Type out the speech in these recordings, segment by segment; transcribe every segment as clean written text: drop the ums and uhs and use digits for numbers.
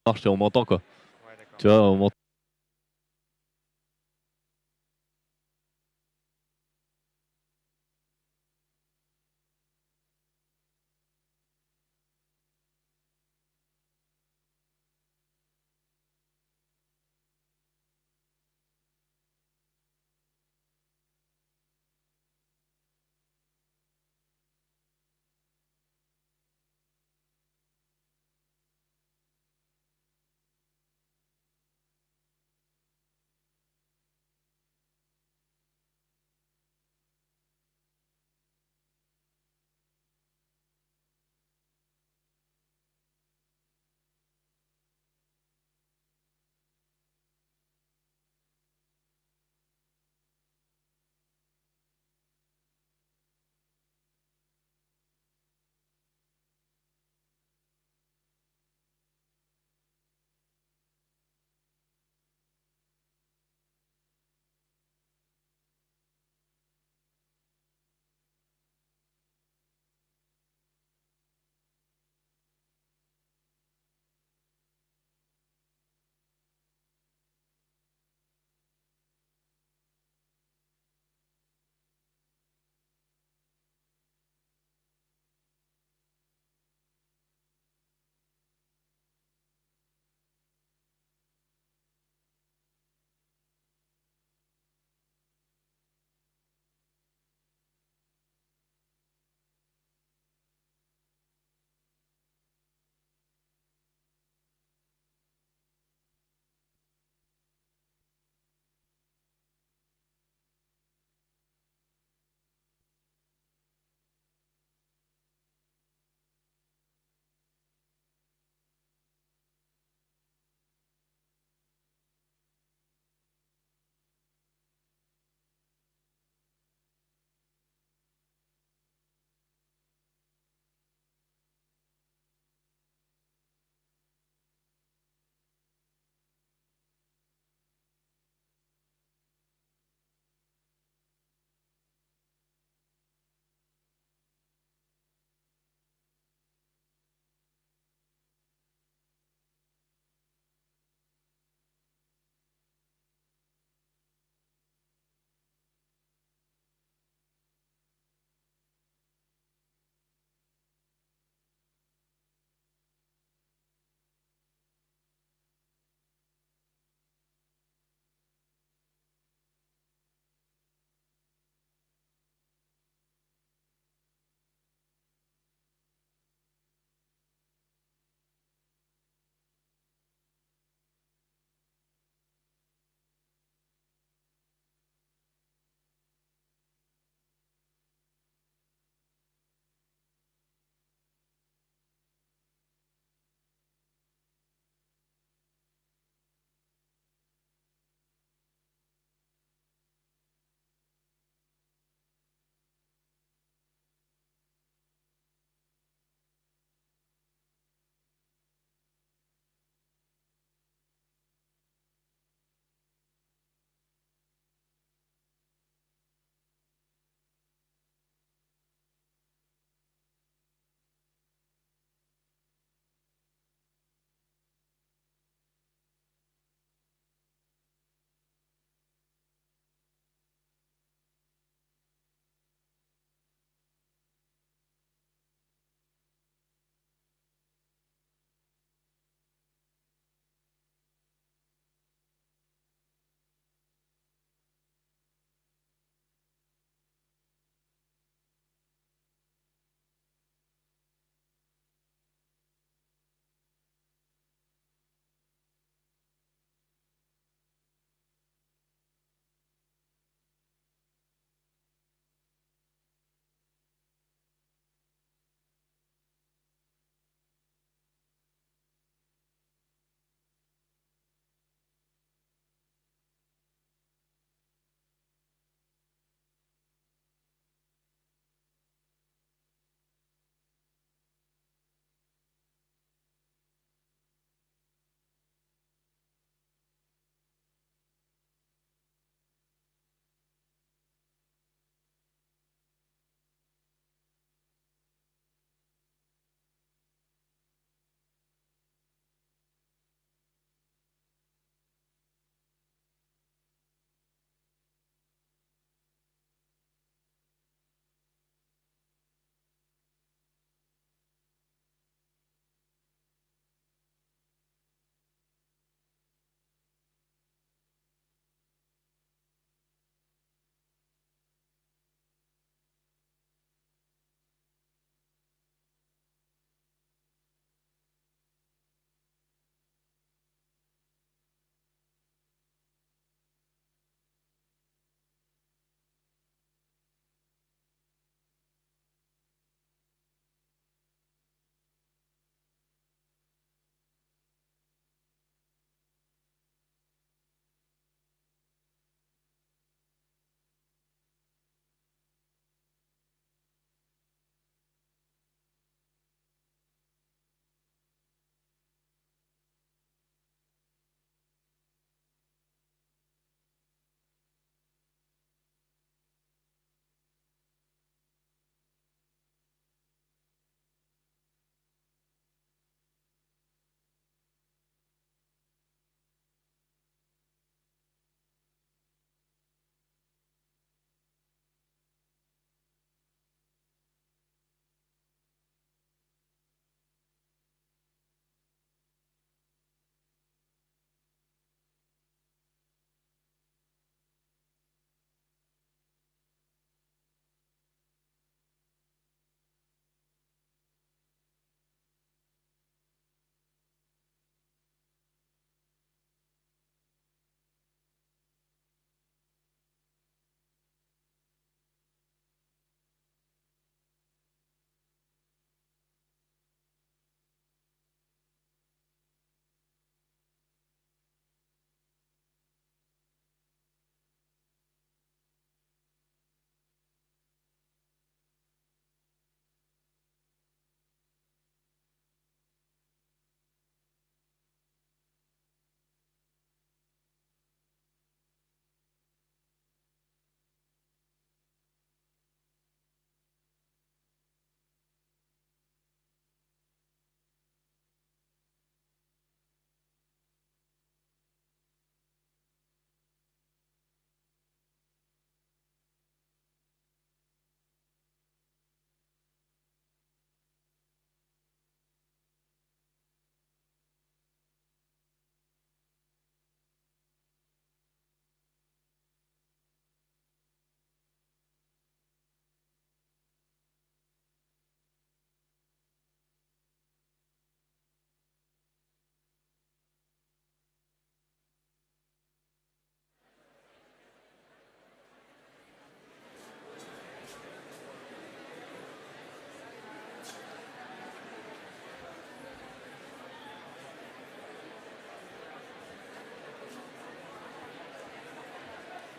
marche et on m'entend quoi. Ouais, d'accord. Tu vois, on m'entend.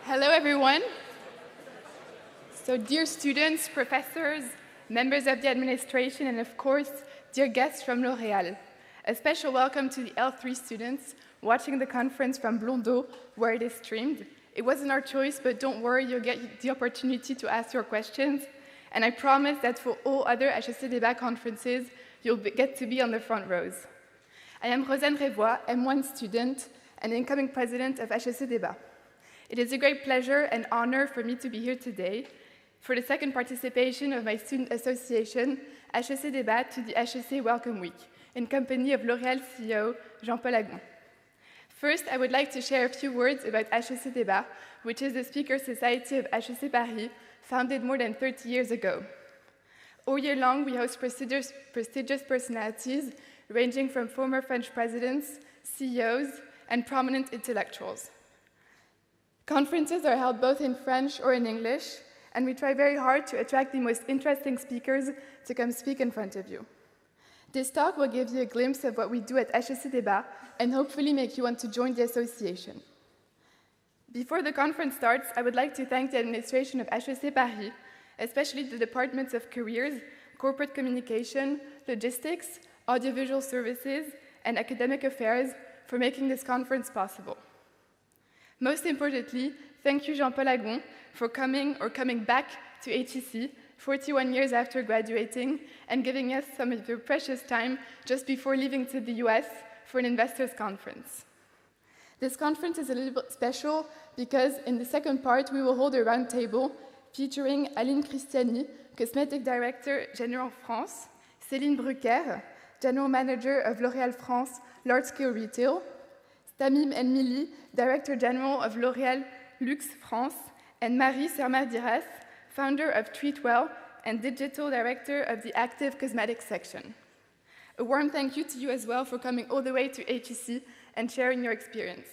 Hello, everyone. So, dear students, professors, members of the administration, and of course, dear guests from Loreal, a special welcome to the L3 students watching the conference from Blondeau, where it is streamed. It wasn't our choice, but don't worry, you'll get the opportunity to ask your questions. And I promise that for all other HEC Débat conferences, you'll get to be on the front rows. I am Rosanne Revoix, M1 student and incoming president of HEC Débat. It is a great pleasure and honor for me to be here today for the second participation of my student association, HEC Débat, to the HEC Welcome Week, in company of L'Oréal CEO, Jean-Paul Agon. First, I would like to share a few words about HEC Débat, which is the speaker society of HEC Paris, founded more than 30 years ago. All year long, we host prestigious personalities ranging from former French presidents, CEOs, and prominent intellectuals. Conferences are held both in French or in English, and we try very hard to attract the most interesting speakers to come speak in front of you. This talk will give you a glimpse of what we do at HEC Débat and hopefully make you want to join the association. Before the conference starts, I would like to thank the administration of HEC Paris, especially the departments of careers, corporate communication, logistics, audiovisual services, and academic affairs for making this conference possible. Most importantly, thank you, Jean-Paul Agon, for coming back to HEC 41 years after graduating and giving us some of your precious time just before leaving to the US for an investors conference. This conference is a little bit special because in the second part, we will hold a roundtable featuring Aline Christiani, Cosmetic Director General France, Céline Brucker, General Manager of L'Oréal France Large Scale Retail, Tamim Elmili, Director General of L'Oréal Luxe France, and Marie Serma-Diras, founder of Treatwell and Digital Director of the Active Cosmetics section. A warm thank you to you as well for coming all the way to HEC and sharing your experience.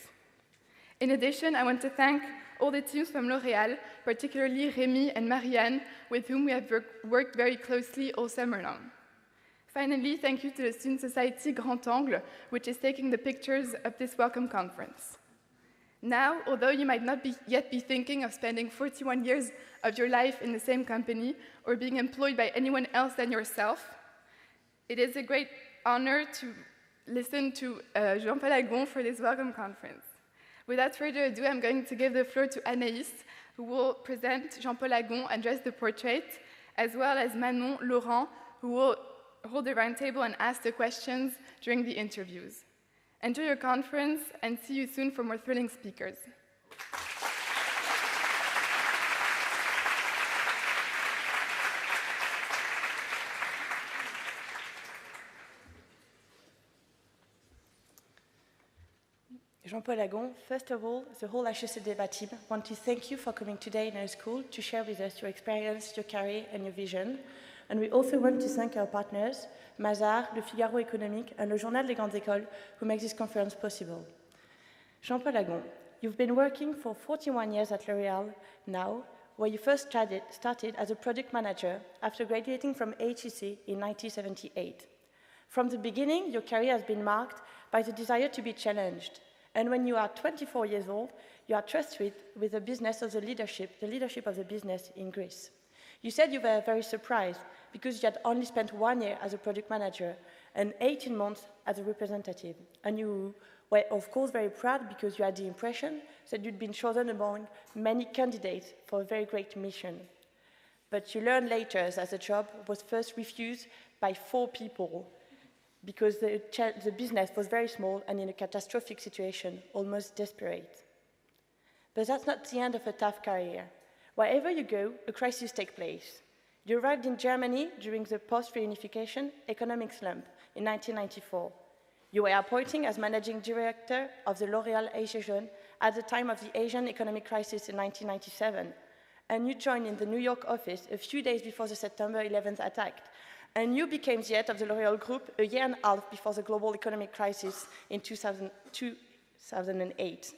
In addition, I want to thank all the teams from L'Oréal, particularly Rémi and Marianne, with whom we have worked very closely all summer long. Finally, thank you to the Student Society Grand Angle, which is taking the pictures of this welcome conference. Now, although you might not yet be thinking of spending 41 years of your life in the same company or being employed by anyone else than yourself, it is a great honor to listen to Jean-Paul Agon for this welcome conference. Without further ado, I'm going to give the floor to Anaïs, who will present Jean-Paul Agon and dress the portrait, as well as Manon Laurent, who will hold the roundtable and ask the questions during the interviews. Enjoy your conference and see you soon for more thrilling speakers. Jean-Paul Agon, first of all, the whole HEC Débat team want to thank you for coming today in our school to share with us your experience, your career, and your vision. And we also want to thank our partners, Mazars, Le Figaro Économique, and Le Journal des Grandes Écoles, who make this conference possible. Jean-Paul Agon, you've been working for 41 years at L'Oréal now, where you first started as a product manager after graduating from HEC in 1978. From the beginning, your career has been marked by the desire to be challenged. And when you are 24 years old, you are trusted with the business of the leadership of the business in Greece. You said you were very surprised because you had only spent 1 year as a product manager and 18 months as a representative. And you were, of course, very proud because you had the impression that you'd been chosen among many candidates for a very great mission. But you learned later that the job was first refused by 4 people because the business was very small and in a catastrophic situation, almost desperate. But that's not the end of a tough career. Wherever you go, a crisis takes place. You arrived in Germany during the post-reunification economic slump in 1994. You were appointed as managing director of the L'Oréal Asia Region at the time of the Asian economic crisis in 1997. And you joined in the New York office a few days before the September 11th attack. And you became the head of the L'Oréal Group a year and a half before the global economic crisis in 2008.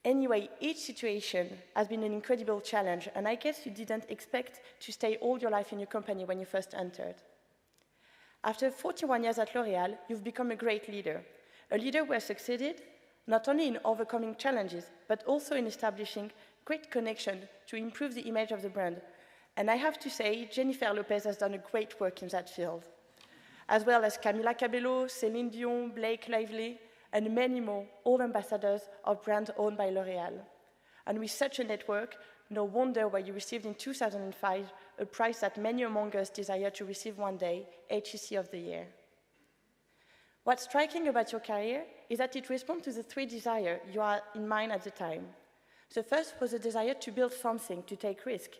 Anyway, each situation has been an incredible challenge, and I guess you didn't expect to stay all your life in your company when you first entered. After 41 years at L'Oréal, you've become a great leader, a leader who has succeeded not only in overcoming challenges, but also in establishing great connection to improve the image of the brand. And I have to say, Jennifer Lopez has done a great work in that field, as well as Camila Cabello, Céline Dion, Blake Lively, and many more, all ambassadors of brands owned by L'Oreal. And with such a network, no wonder why you received in 2005 a prize that many among us desire to receive one day, HEC of the Year. What's striking about your career is that it responds to the three desires you had in mind at the time. The first was a desire to build something, to take risk.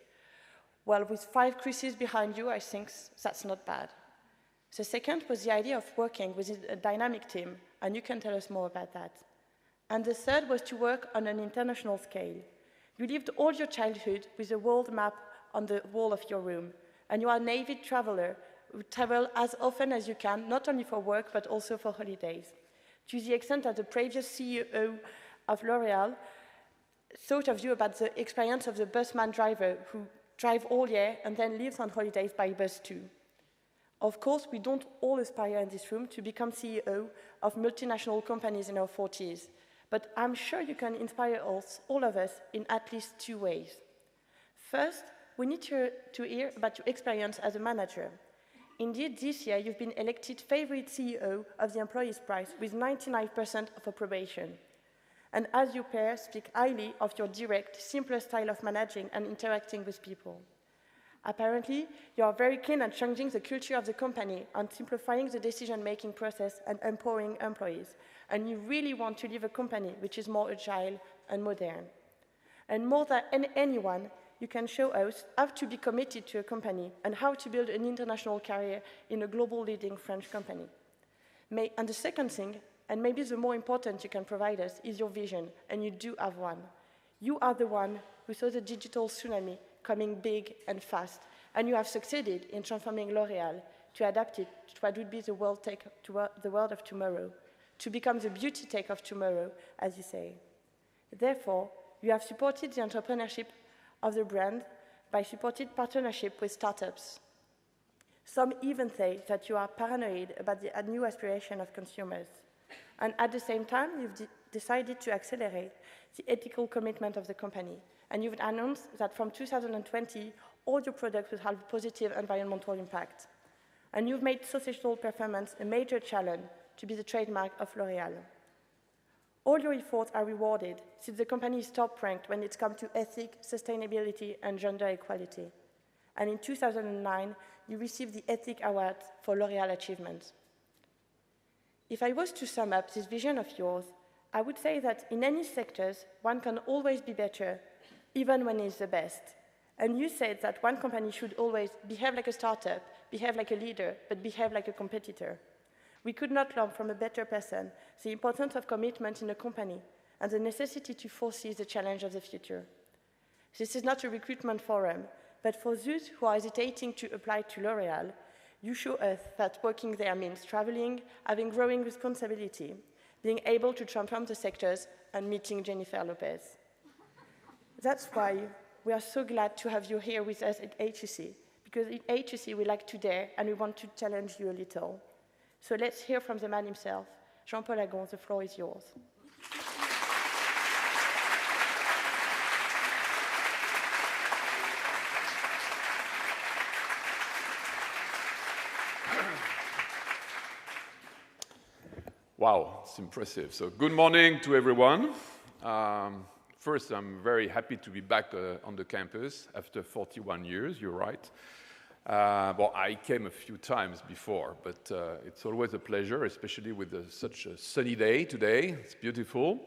Well, with 5 creases behind you, I think that's not bad. The second was the idea of working with a dynamic team, and you can tell us more about that. And the third was to work on an international scale. You lived all your childhood with a world map on the wall of your room, and you are an avid traveler who travel as often as you can, not only for work, but also for holidays, to the extent that the previous CEO of L'Oreal thought of you about the experience of the busman driver who drive all year and then lives on holidays by bus too. Of course, we don't all aspire in this room to become CEO of multinational companies in our 40s, but I'm sure you can inspire us, all of us, in at least 2 ways. First, we need to hear about your experience as a manager. Indeed, this year you've been elected favorite CEO of the Employees' Prize with 99% of approbation. And as your peers, speak highly of your direct, simpler style of managing and interacting with people. Apparently, you are very keen on changing the culture of the company, on simplifying the decision-making process and empowering employees. And you really want to leave a company which is more agile and modern. And more than anyone, you can show us how to be committed to a company and how to build an international career in a global leading French company. And the second thing, and maybe the more important you can provide us, is your vision, and you do have one. You are the one who saw the digital tsunami coming big and fast, and you have succeeded in transforming L'Oreal to adapt it to what would be the world of tomorrow, to become the beauty tech of tomorrow, as you say. Therefore, you have supported the entrepreneurship of the brand by supporting partnership with startups. Some even say that you are paranoid about the new aspiration of consumers. And at the same time, you've decided to accelerate the ethical commitment of the company. And you've announced that from 2020, all your products will have a positive environmental impact. And you've made societal performance a major challenge to be the trademark of L'Oreal. All your efforts are rewarded, since the company is top-ranked when it comes to ethics, sustainability, and gender equality. And in 2009, you received the Ethic Award for L'Oreal achievements. If I was to sum up this vision of yours, I would say that in any sectors, one can always be better, even when it's the best. And you said that one company should always behave like a startup, behave like a leader, but behave like a competitor. We could not learn from a better person the importance of commitment in a company and the necessity to foresee the challenge of the future. This is not a recruitment forum, but for those who are hesitating to apply to L'Oreal, you show us that working there means traveling, having growing responsibility, being able to transform the sectors, and meeting Jennifer Lopez. That's why we are so glad to have you here with us at HEC, because at HEC we like to dare and we want to challenge you a little. So let's hear from the man himself. Jean-Paul Agon, the floor is yours. Wow, it's impressive. So good morning to everyone. First, I'm very happy to be back on the campus after 41 years, you're right. Well, I came a few times before, but it's always a pleasure, especially with such a sunny day today. It's beautiful.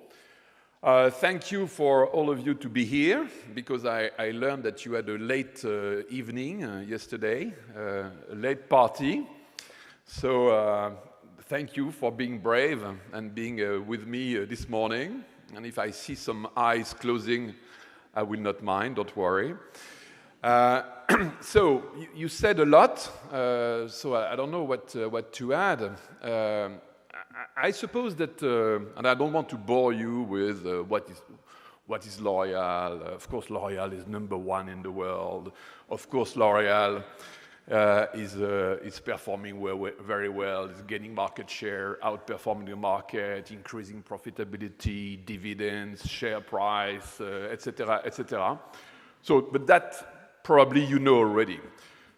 Thank you for all of you to be here, because I learned that you had a late evening yesterday, a late party. So thank you for being brave and being with me this morning. And if I see some eyes closing, I will not mind, don't worry. So you said a lot, so I don't know what to add. I suppose that, and I don't want to bore you with what is L'Oreal. Of course, L'Oreal is #1 in the world. Of course, L'Oreal is performing very well, is gaining market share, outperforming the market, increasing profitability, dividends, share price, etc., etc. So, but that probably you know already.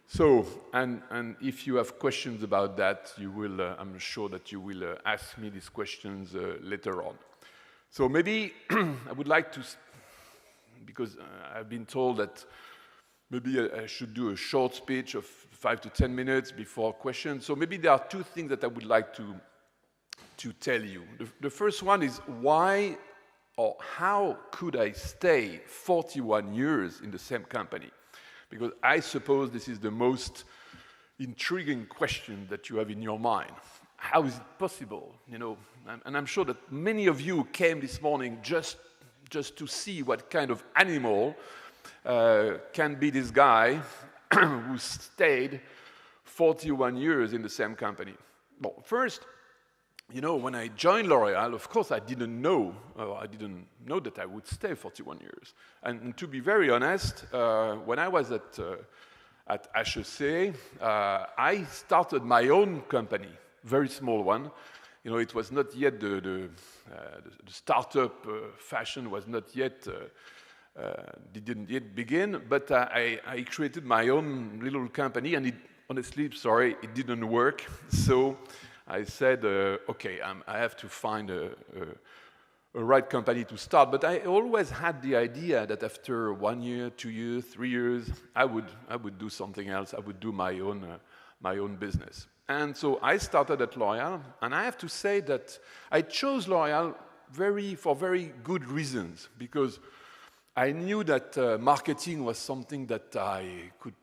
So, and if you have questions about that, you will, I'm sure that you will ask me these questions later on. So maybe I would like to, because I've been told that maybe I should do a short speech of 5 to 10 minutes before questions. So maybe there are two things that I would like to tell you. The first one is why or how could I stay 41 years in the same company? Because I suppose this is the most intriguing question that you have in your mind. How is it possible? You know, and I'm sure that many of you came this morning just to see what kind of animal can be this guy who stayed 41 years in the same company. Well, first, you know, when I joined L'Oreal, of course, I didn't know that I would stay 41 years. And to be very honest, when I was at HEC, I started my own company, very small one. You know, it was not yet the startup fashion was not yet didn't yet begin. But I created my own little company, and honestly, sorry, it didn't work. So I said, okay, I have to find a right company to start. But I always had the idea that after 1 year, 2 years, 3 years, I would do something else. I would do my own business. And so I started at L'Oreal, and I have to say that I chose L'Oreal for very good reasons, because I knew that marketing was something that I could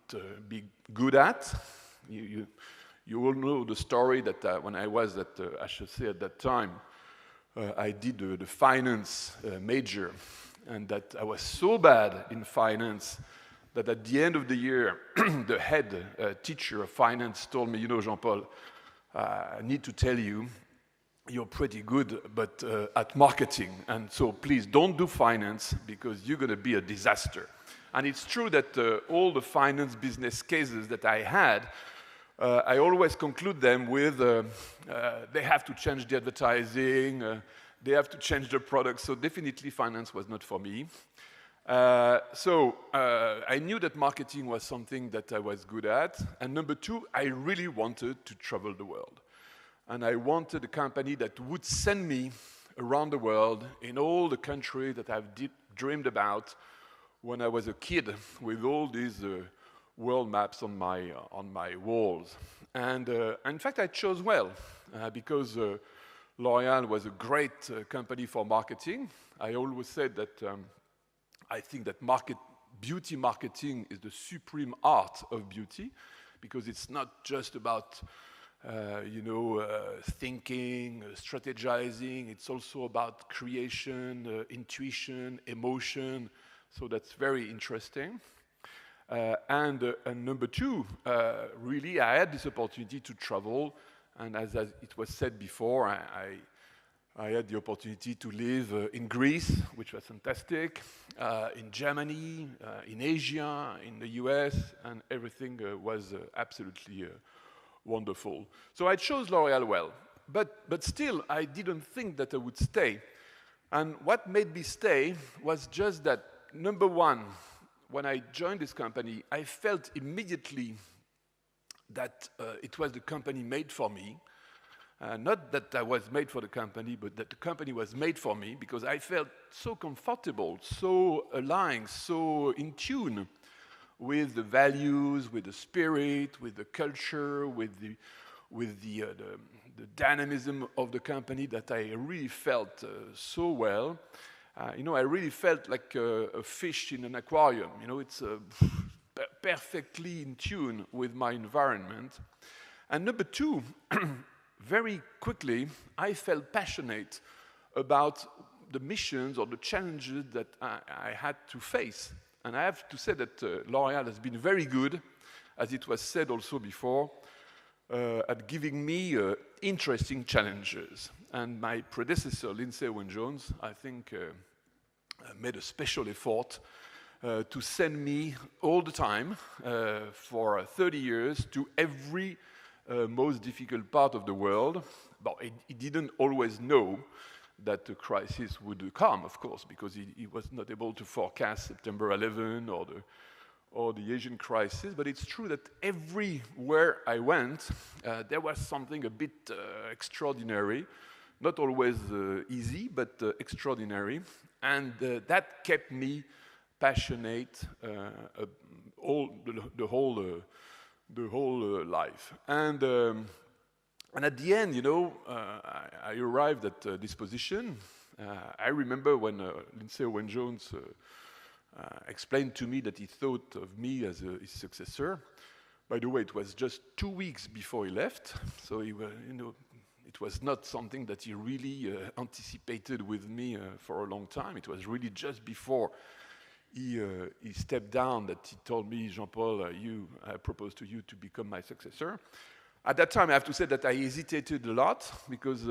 be good at. You all know the story that when I was at HEC at that time, I did the finance major, and that I was so bad in finance that at the end of the year, the head teacher of finance told me, you know, Jean-Paul, I need to tell you, you're pretty good, but at marketing, and so please don't do finance because you're going to be a disaster. And it's true that all the finance business cases that I had, I always conclude them with they have to change the advertising, they have to change the product, so definitely finance was not for me. So I knew that marketing was something that I was good at, and number two, I really wanted to travel the world. And I wanted a company that would send me around the world in all the countries that I've dreamed about when I was a kid, with all these world maps on my walls. And in fact, I chose well, because L'Oreal was a great company for marketing. I always said that I think that beauty marketing is the supreme art of beauty, because it's not just about thinking, strategizing. It's also about creation, intuition, emotion. So that's very interesting. And number two, really, I had this opportunity to travel. And as it was said before, I had the opportunity to live in Greece, which was fantastic, in Germany, in Asia, in the US, and everything was absolutely wonderful. So I chose L'Oreal well, but still I didn't think that I would stay. And what made me stay was just that, number one, when I joined this company, I felt immediately that it was the company made for me. Not that I was made for the company, but that the company was made for me, because I felt so comfortable, so aligned, so in tune with the values, with the spirit, with the culture, with the dynamism of the company, that I really felt so well. I really felt like a fish in an aquarium. It's perfectly in tune with my environment. And number two, very quickly, I felt passionate about the missions or the challenges that I had to face. And I have to say that L'Oreal has been very good, as it was said also before, at giving me interesting challenges. And my predecessor, Lindsay Owen-Jones, I think made a special effort to send me all the time for 30 years to every most difficult part of the world. But he didn't always know that the crisis would come, of course, because he was not able to forecast September 11 or the Asian crisis. But it's true that everywhere I went, there was something a bit extraordinary, not always easy, but extraordinary, and that kept me passionate the whole life. And at the end, I arrived at this position. I remember when Lindsay Owen-Jones explained to me that he thought of me as his successor. By the way, it was just 2 weeks before he left, so it was not something that he really anticipated with me for a long time. It was really just before he stepped down that he told me, Jean-Paul, I propose to you to become my successor. At that time, I have to say that I hesitated a lot because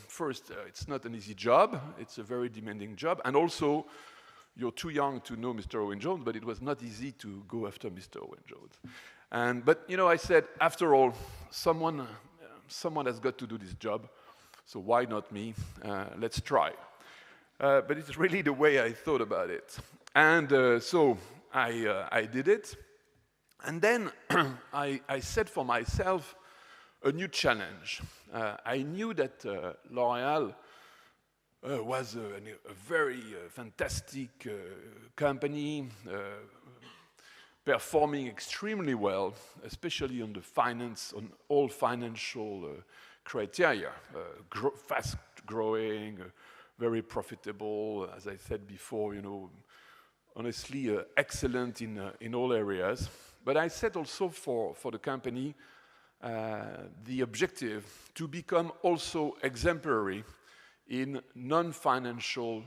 first, it's not an easy job. It's a very demanding job. And also, you're too young to know Mr. Owen-Jones, but it was not easy to go after Mr. Owen-Jones. But I said, after all, someone has got to do this job, so why not me? Let's try. But it's really the way I thought about it. And so I did it. And then I set for myself a new challenge. I knew that L'Oreal was a very fantastic company, performing extremely well, especially on all financial criteria, fast growing, very profitable, as I said before, honestly excellent in all areas. But I set also for the company the objective to become also exemplary in non-financial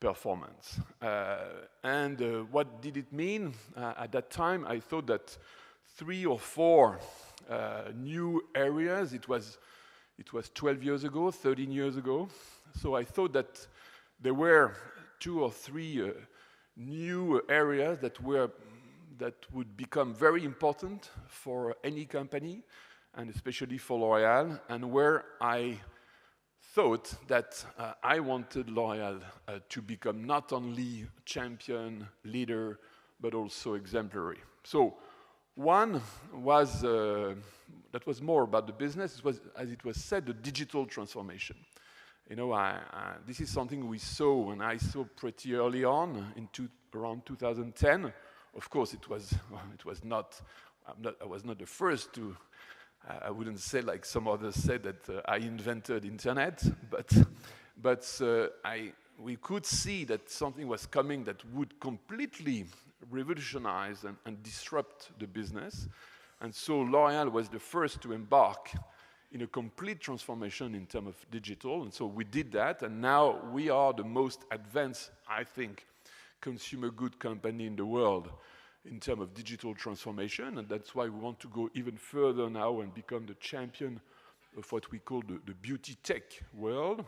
performance. And what did it mean? At that time, I thought that 3 or 4 new areas, it was 12 years ago, 13 years ago, so I thought that there were 2 or 3 new areas that would become very important for any company, and especially for L'Oreal, and where I thought that I wanted L'Oreal to become not only champion, leader, but also exemplary. So one was, that was more about the business, it was, as it was said, the digital transformation. This is something we saw, and I saw pretty early on, around 2010. Of course, I was not the first to, I wouldn't say like some others said that I invented internet, but we could see that something was coming that would completely revolutionize and disrupt the business. And so L'Oreal was the first to embark in a complete transformation in terms of digital. And so we did that, and now we are the most advanced, I think, consumer good company in the world in terms of digital transformation, and that's why we want to go even further now and become the champion of what we call the beauty tech world.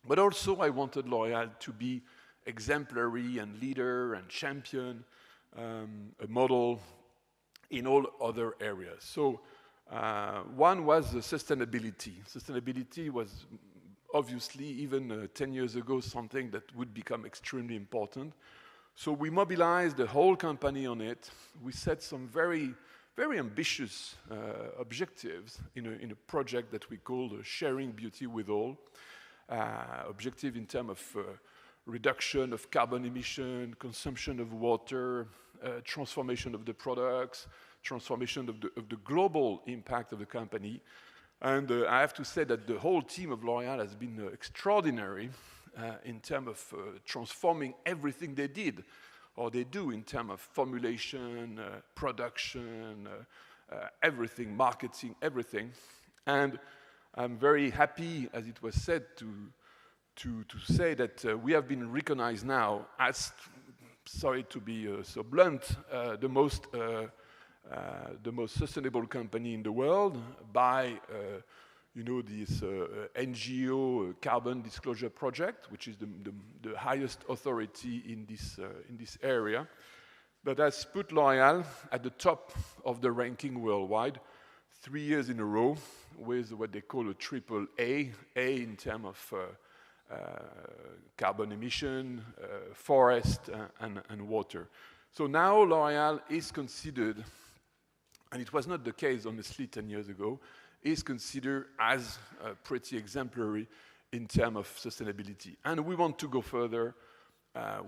But also I wanted L'Oreal to be exemplary and leader and champion, a model in all other areas. So one was sustainability. Sustainability was obviously even 10 years ago something that would become extremely important. So we mobilized the whole company on it. We set some very, very ambitious objectives in a project that we call Sharing Beauty with All. Objective in terms of reduction of carbon emission, consumption of water, transformation of the products, transformation of the global impact of the company. And I have to say that the whole team of L'Oreal has been extraordinary in terms of transforming everything they did, or they do in terms of formulation, production, everything, marketing, everything. And I'm very happy, as it was said, to say that we have been recognized now as, sorry to be so blunt, the most sustainable company in the world by you know, this NGO Carbon Disclosure Project, which is the highest authority in this area, that has put L'Oreal at the top of the ranking worldwide 3 years in a row with what they call a triple A in terms of carbon emission, forest, and water. So now L'Oreal is considered, and it was not the case honestly 10 years ago, is considered as pretty exemplary in terms of sustainability. And we want to go further.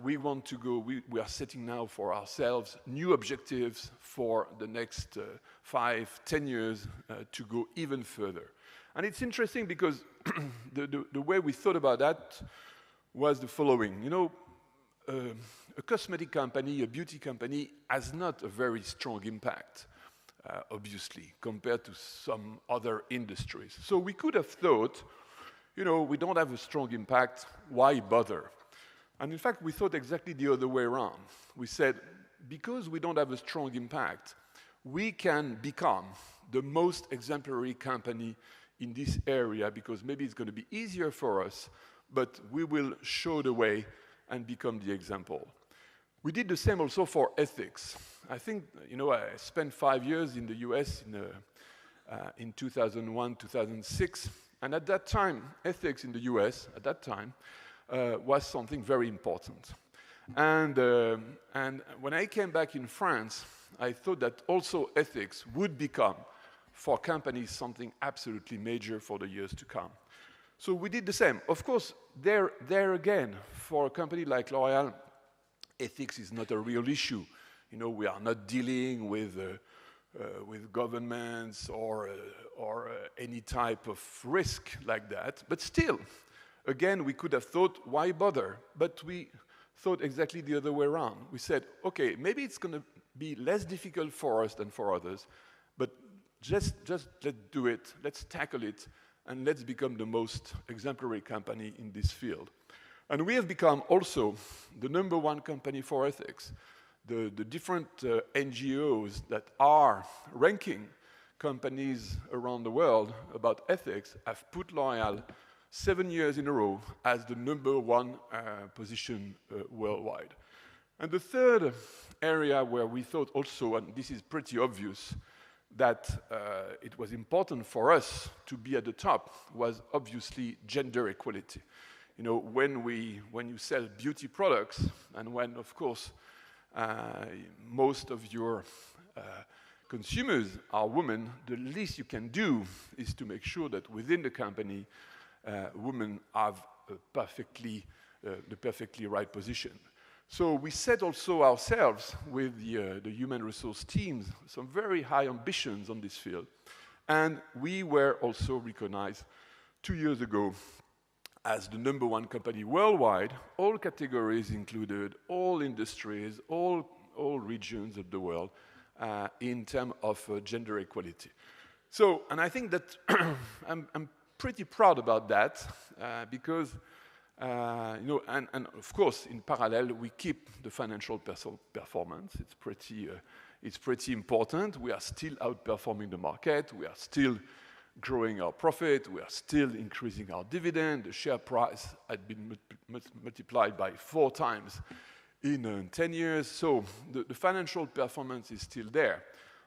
We are setting now for ourselves new objectives for the next 5, 10 years to go even further. And it's interesting because the way we thought about that was the following. You know, a cosmetic company, a beauty company, has not a very strong impact, obviously, compared to some other industries. So we could have thought, you know, we don't have a strong impact, why bother? And in fact, we thought exactly the other way around. We said, because we don't have a strong impact, we can become the most exemplary company in this area, because maybe it's going to be easier for us, but we will show the way and become the example. We did the same also for ethics. I think, you know, I spent 5 years in the US in 2001, 2006, and at that time, ethics in the US, at that time, was something very important. And when I came back in France, I thought that also ethics would become, for companies, something absolutely major for the years to come. So we did the same. Of course, there again, for a company like L'Oreal, ethics is not a real issue. You know, we are not dealing with governments or any type of risk like that. But still, again, we could have thought, why bother? But we thought exactly the other way around. We said, okay, maybe it's going to be less difficult for us than for others, but just let's do it, let's tackle it, and let's become the most exemplary company in this field. And we have become also the #1 company for ethics. The different NGOs that are ranking companies around the world about ethics have put L'Oreal 7 years in a row as the #1 position worldwide. And the third area where we thought also, and this is pretty obvious, that it was important for us to be at the top was obviously gender equality. You know, when you sell beauty products, and when, of course, most of your consumers are women, the least you can do is to make sure that within the company, women have the perfectly right position. So we set also ourselves with the human resource teams some very high ambitions on this field. And we were also recognized 2 years ago as the #1 company worldwide, all categories included, all industries, all regions of the world, in terms of gender equality. So, and I think that I'm pretty proud about that, because you know, and of course, in parallel, we keep the financial performance. It's pretty important. We are still outperforming the market. We are still growing our profit. We are still increasing our dividend. The share price had been multiplied by 4 times in 10 years. So the financial performance is still there.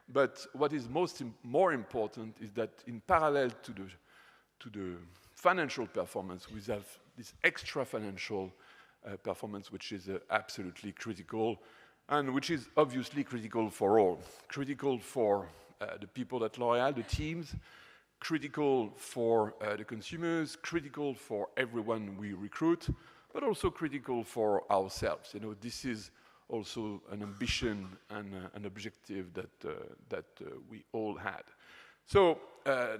But what is more important is that in parallel to the financial performance, we have this extra financial performance, which is absolutely critical, and which is obviously critical for all. Critical for the people at L'Oreal, the teams, critical for the consumers, critical for everyone we recruit, but also critical for ourselves. You know, this is also an ambition and an objective that we all had. So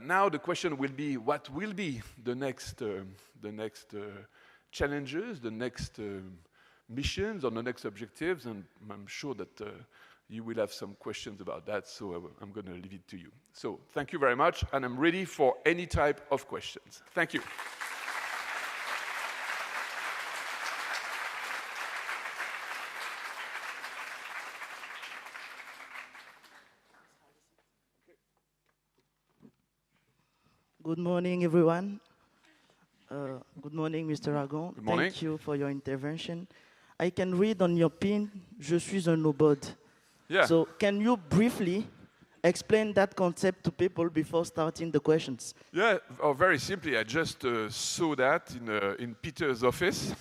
now the question will be, what will be the next challenges, the next missions, or the next objectives? And I'm sure that you will have some questions about that, so I'm going to leave it to you. So thank you very much, and I'm ready for any type of questions. Thank you. Good morning, everyone. Good morning, Mr. Agon. Good morning. Thank you for your intervention. I can read on your pin, Je suis un nobody. Yeah. So can you briefly explain that concept to people before starting the questions? Yeah, very simply, I just saw that in Peter's office.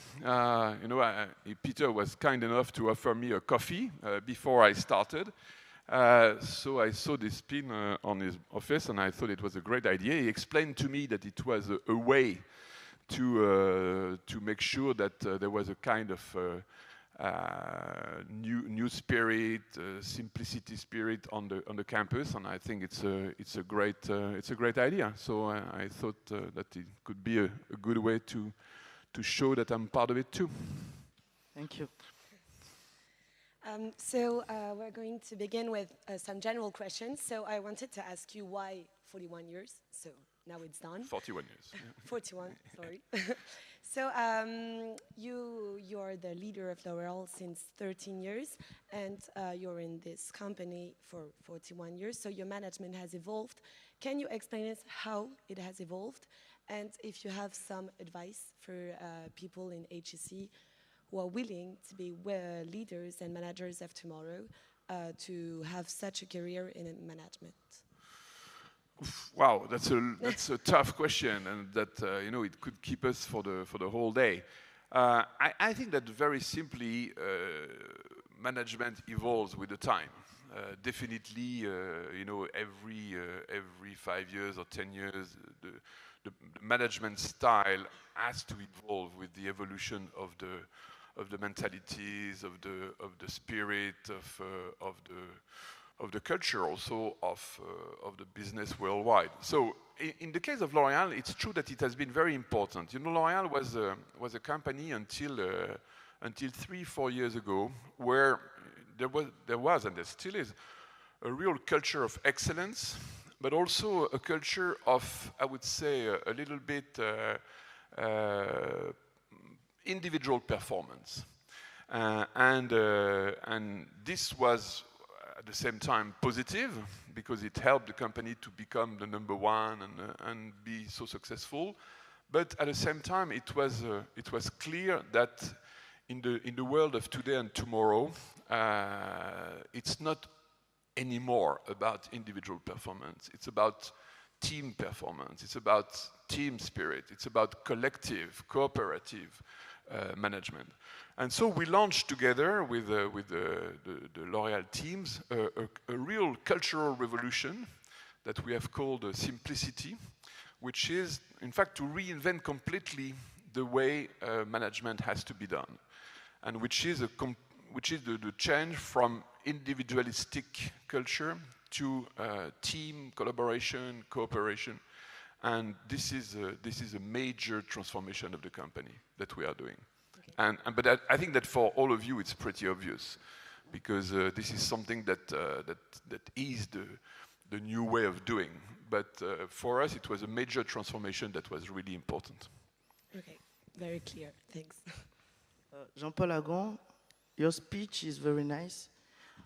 Peter was kind enough to offer me a coffee before I started. So I saw this pin on his office, and I thought it was a great idea. He explained to me that it was a way to make sure that there was a kind of new spirit, simplicity spirit on the campus, and I think it's a great idea. So I thought that it could be a good way to show that I'm part of it too. Thank you. So we're going to begin with some general questions. So I wanted to ask you why 41 years. So now it's done. 41 years. Yeah. 41, sorry. So you're the leader of Loreal since 13 years, and you're in this company for 41 years. So your management has evolved. Can you explain us how it has evolved, and if you have some advice for people in HEC who are willing to be leaders and managers of tomorrow to have such a career in management? Wow, that's a tough question, and that it could keep us for the whole day. I think that very simply, management evolves with the time. Definitely, every 5 years or 10 years, the management style has to evolve with the evolution of the mentalities, of the spirit, of the culture, also of the business worldwide. So in the case of L'Oreal, it's true that it has been very important. L'Oreal was a company until 3-4 years ago, where there was and there still is a real culture of excellence, but also a culture of, I would say, a little bit individual performance, and this was at the same time positive because it helped the company to become the number one and be so successful. But at the same time, it was clear that in the world of today and tomorrow, it's not anymore about individual performance. It's about team performance. It's about team spirit. It's about collective, cooperative management. And so we launched together with the L'Oreal teams a real cultural revolution that we have called simplicity, which is, in fact, to reinvent completely the way management has to be done, and which is the change from individualistic culture to team collaboration, cooperation, and this is a major transformation of the company that we are doing. Okay. But I think that for all of you it's pretty obvious, because this is something that is the new way of doing. But for us, it was a major transformation that was really important. Okay, very clear. Thanks. Jean-Paul Agon, your speech is very nice,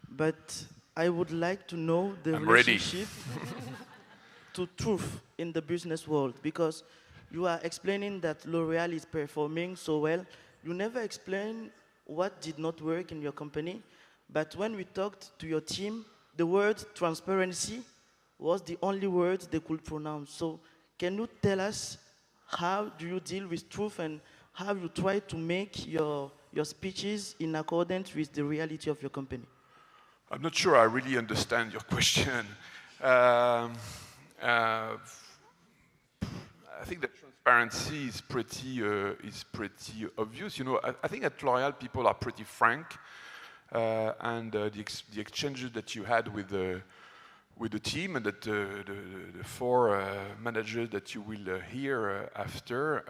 but I would like to know the relationship to truth in the business world, because you are explaining that L'Oreal is performing so well. You never explain what did not work in your company, but when we talked to your team, the word transparency was the only word they could pronounce. So can you tell us how do you deal with truth and how you try to make your speeches in accordance with the reality of your company? I'm not sure I really understand your question. I think that transparency is pretty obvious. I think at L'Oreal people are pretty frank, and the exchanges that you had with the team and that the four managers that you will hear after,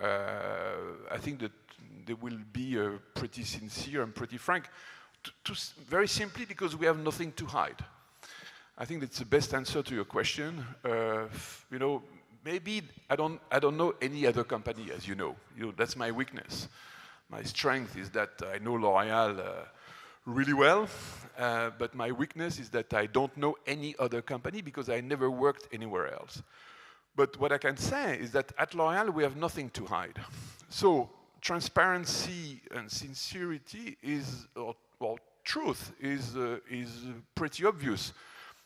I think that they will be pretty sincere and pretty frank. Very simply because we have nothing to hide. I think that's the best answer to your question. Maybe I don't know any other company, as you know. That's my weakness. My strength is that I know L'Oreal really well, but my weakness is that I don't know any other company because I never worked anywhere else. But what I can say is that at L'Oreal, we have nothing to hide. So transparency and sincerity is, or truth is pretty obvious.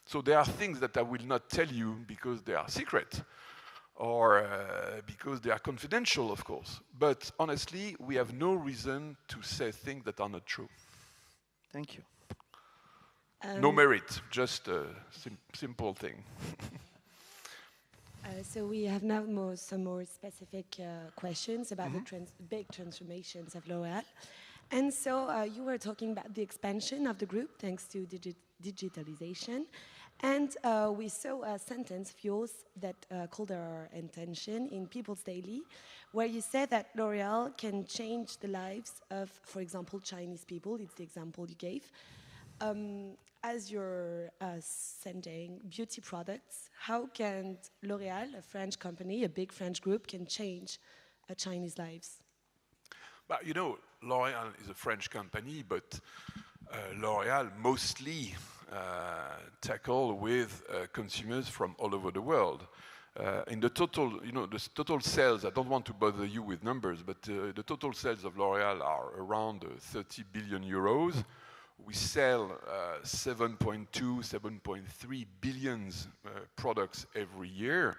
So there are things that I will not tell you because they are secret, or because they are confidential, of course. But honestly, we have no reason to say things that are not true. Thank you. No merit, just a simple thing. So we have now some more specific questions about the big transformations of L'Oreal. And so you were talking about the expansion of the group thanks to digitalization. And we saw a sentence of yours that called our attention in People's Daily, where you said that L'Oreal can change the lives of, for example, Chinese people. It's the example you gave. As you're sending beauty products, how can L'Oreal, a French company, a big French group, can change Chinese lives? But you know, L'Oreal is a French company, but L'Oreal mostly tackle with consumers from all over the world. In the total, you know, the total sales, I don't want to bother you with numbers, but the total sales of L'Oreal are around 30 billion euros. We sell 7.2, 7.3 billion products every year.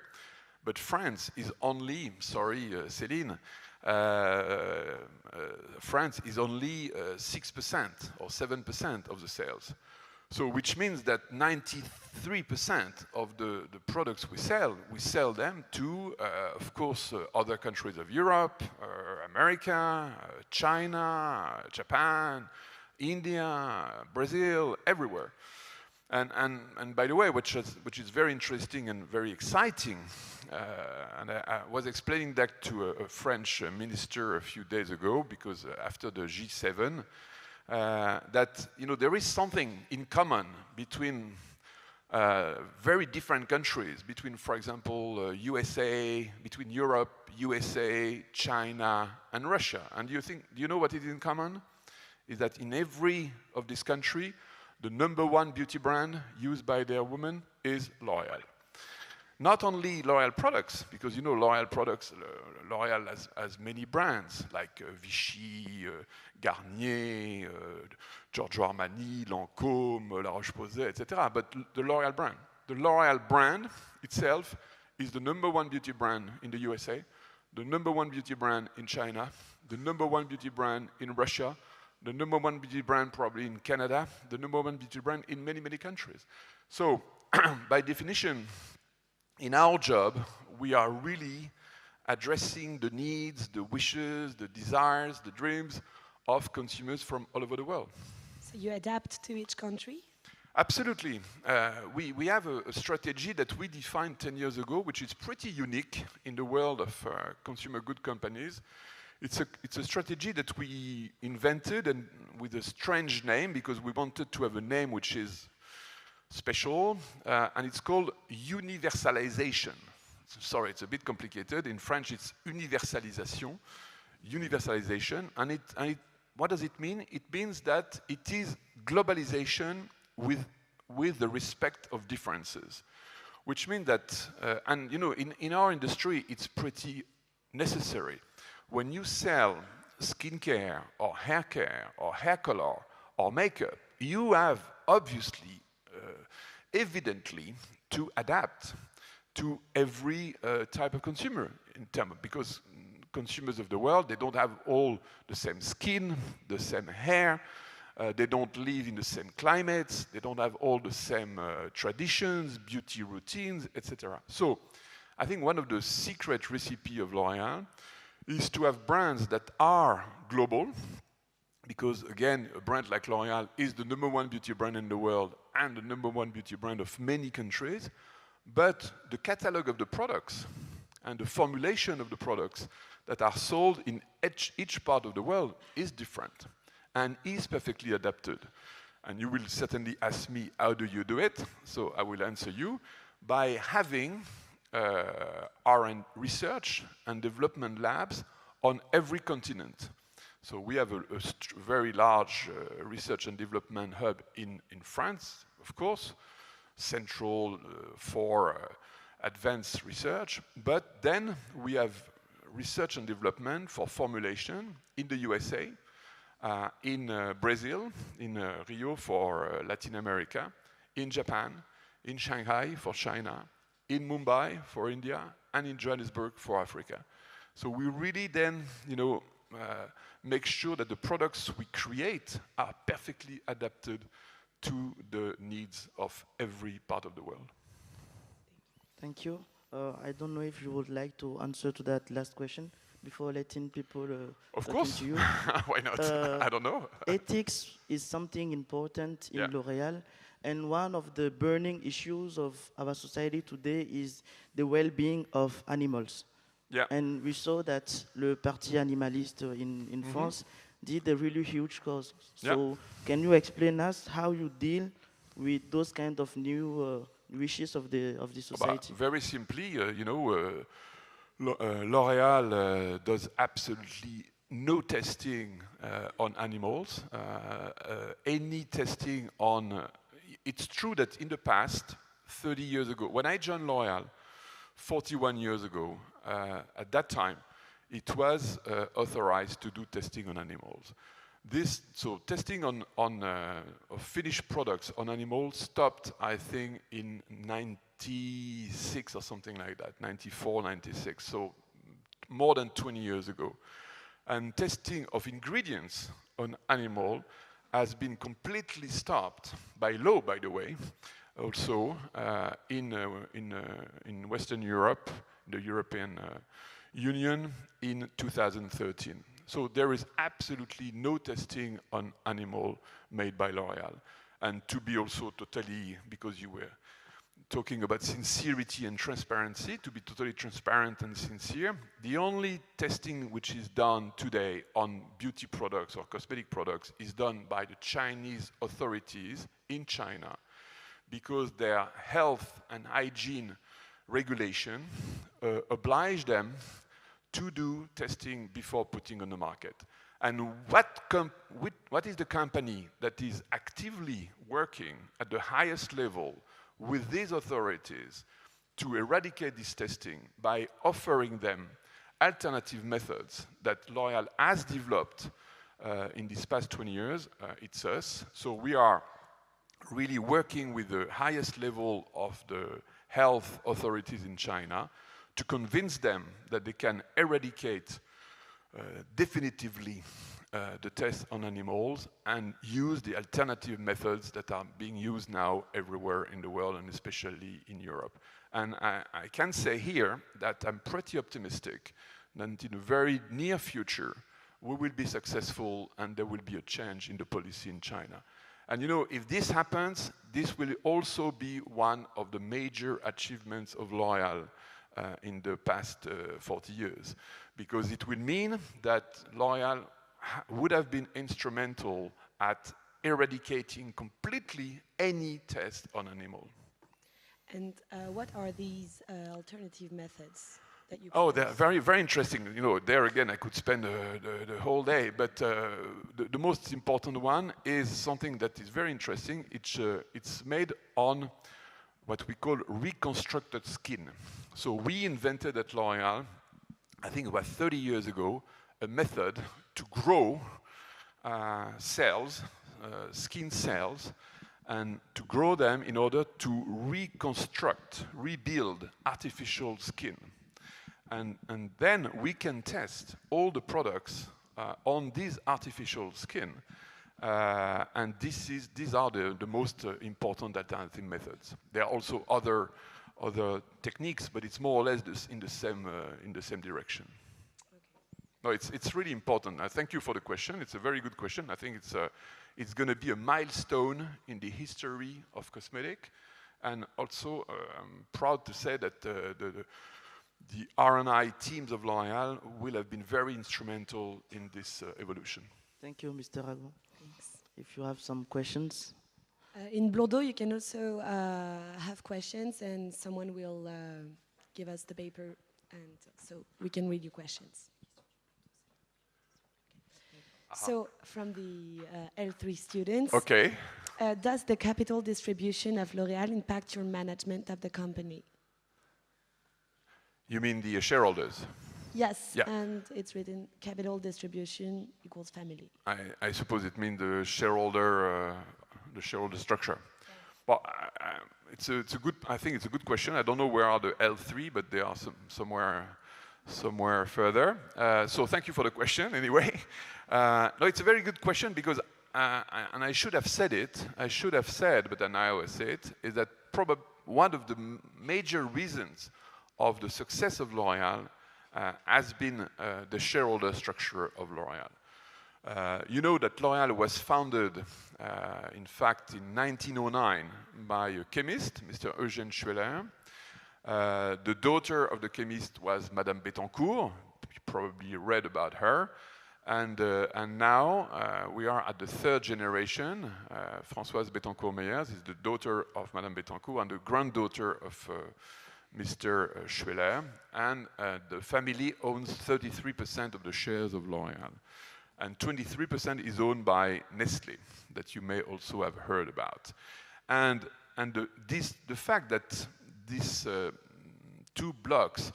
But France is only, sorry, Céline, France is only 6% or 7% of the sales. So which means that 93% of the products we sell them to, of course, other countries of Europe, America, China, Japan, India, Brazil, everywhere. And by the way, which is very interesting and very exciting, and I was explaining that to a French minister a few days ago, because after the G7, that you know there is something in common between very different countries, between, for example, USA, between Europe, USA, China, and Russia. And do you know what is in common? Is that in every of this country, the number one beauty brand used by their women is L'Oreal. Not only L'Oreal products, because you know L'Oreal products, L'Oreal has many brands like Vichy, Garnier, Giorgio Armani, Lancôme, La Roche-Posay, etc. But the L'Oreal brand itself is the number one beauty brand in the USA, the number one beauty brand in China, the number one beauty brand in Russia, the number one beauty brand probably in Canada, the number one beauty brand in many, many countries. So, by definition, in our job, we are really addressing the needs, the wishes, the desires, the dreams of consumers from all over the world. So you adapt to each country? Absolutely. We have a strategy that we defined 10 years ago, which is pretty unique in the world of consumer good companies. It's a strategy that we invented, and with a strange name, because we wanted to have a name which is special, and it's called universalization. Sorry, it's a bit complicated. In French, it's universalisation. Universalization, and what does it mean? It means that it is globalization with the respect of differences, which means that, and you know, in our industry, it's pretty necessary. When you sell skincare or hair care or hair color or makeup, you have obviously, evidently, to adapt to every type of consumer because consumers of the world, they don't have all the same skin, the same hair, they don't live in the same climates, they don't have all the same traditions, beauty routines, etc. So I think one of the secret recipes of L'Oreal is to have brands that are global, because again, a brand like L'Oreal is the number one beauty brand in the world and the number one beauty brand of many countries, but the catalog of the products and the formulation of the products that are sold in each part of the world is different and is perfectly adapted. And you will certainly ask me, how do you do it? So I will answer you by having R&D research and development labs on every continent. So we have a very large research and development hub in France, of course, central for advanced research. But then we have research and development for formulation in the USA, in Brazil, in Rio for Latin America, in Japan, in Shanghai for China, in Mumbai for India, and in Johannesburg for Africa. So we really then, make sure that the products we create are perfectly adapted to the needs of every part of the world. Thank you. I don't know if you would like to answer to that last question before letting people of course. To you. Why not? I don't know. Ethics is something important in Yeah. L'Oreal, and one of the burning issues of our society today is the well-being of animals. Yeah. And we saw that le Parti Animaliste in France did a really huge cause. So can you explain us how you deal with those kind of new wishes of the society? Very simply, L'Oreal does absolutely no testing on animals. Any testing on... it's true that in the past, 30 years ago, when I joined L'Oreal, 41 years ago, at that time, it was authorized to do testing on animals. So testing on finished products on animals stopped, I think, in 96 or something like that, 94, 96, so more than 20 years ago. And testing of ingredients on animal has been completely stopped by law, by the way, also in Western Europe, the European Union, in 2013. So there is absolutely no testing on animal made by L'Oreal. And to be also totally, because you were talking about sincerity and transparency, to be totally transparent and sincere, the only testing which is done today on beauty products or cosmetic products is done by the Chinese authorities in China, because their health and hygiene regulation oblige them to do testing before putting on the market. And what is the company that is actively working at the highest level with these authorities to eradicate this testing by offering them alternative methods that L'Oreal has developed in these past 20 years? It's us. So we are really working with the highest level of the health authorities in China to convince them that they can eradicate definitively the test on animals and use the alternative methods that are being used now everywhere in the world, and especially in Europe. And I can say here that I'm pretty optimistic that in the very near future we will be successful and there will be a change in the policy in China. And if this happens, this will also be one of the major achievements of L'Oreal in the past 40 years, because it will mean that L'Oreal would have been instrumental at eradicating completely any test on animal. And what are these alternative methods that you propose? They're very, very interesting. There again, I could spend the whole day, but the most important one is something that is very interesting. It's made on what we call reconstructed skin. So we invented at L'Oreal, I think about 30 years ago, a method to grow cells, skin cells, and to grow them in order to rebuild artificial skin. And then we can test all the products on this artificial skin. And these are the most important alternative methods. There are also other techniques, but it's more or less in the same direction. Okay. No, it's really important. Thank you for the question. It's a very good question. I think it's going to be a milestone in the history of cosmetic, and also I'm proud to say that the R&I teams of L'Oreal will have been very instrumental in this evolution. Thank you, Mr. Agon. Thanks. If you have some questions. In Bordeaux, you can also have questions, and someone will give us the paper, and so we can read your questions. So, from the L3 students, okay. Does the capital distribution of L'Oreal impact your management of the company? You mean the shareholders? Yes, Yeah. and it's written capital distribution equals family. I suppose it means the shareholder structure. Well, it's a good. I think it's a good question. I don't know where are the L3, but they are somewhere further. So thank you for the question. Anyway, no, it's a very good question because, and I should have said it. I should have said, but then I always say it, is that probably one of the major reasons of the success of L'Oreal has been the shareholder structure of L'Oreal. You know that L'Oreal was founded, in fact, in 1909 by a chemist, Mr. Eugène Schueller. The daughter of the chemist was Madame Bettencourt. You probably read about her. And now we are at the third generation. Françoise Bettencourt-Meyers is the daughter of Madame Bettencourt and the granddaughter of Mr. Schueller. And the family owns 33% of the shares of L'Oreal. And 23% is owned by Nestlé, that you may also have heard about. And the fact that these two blocks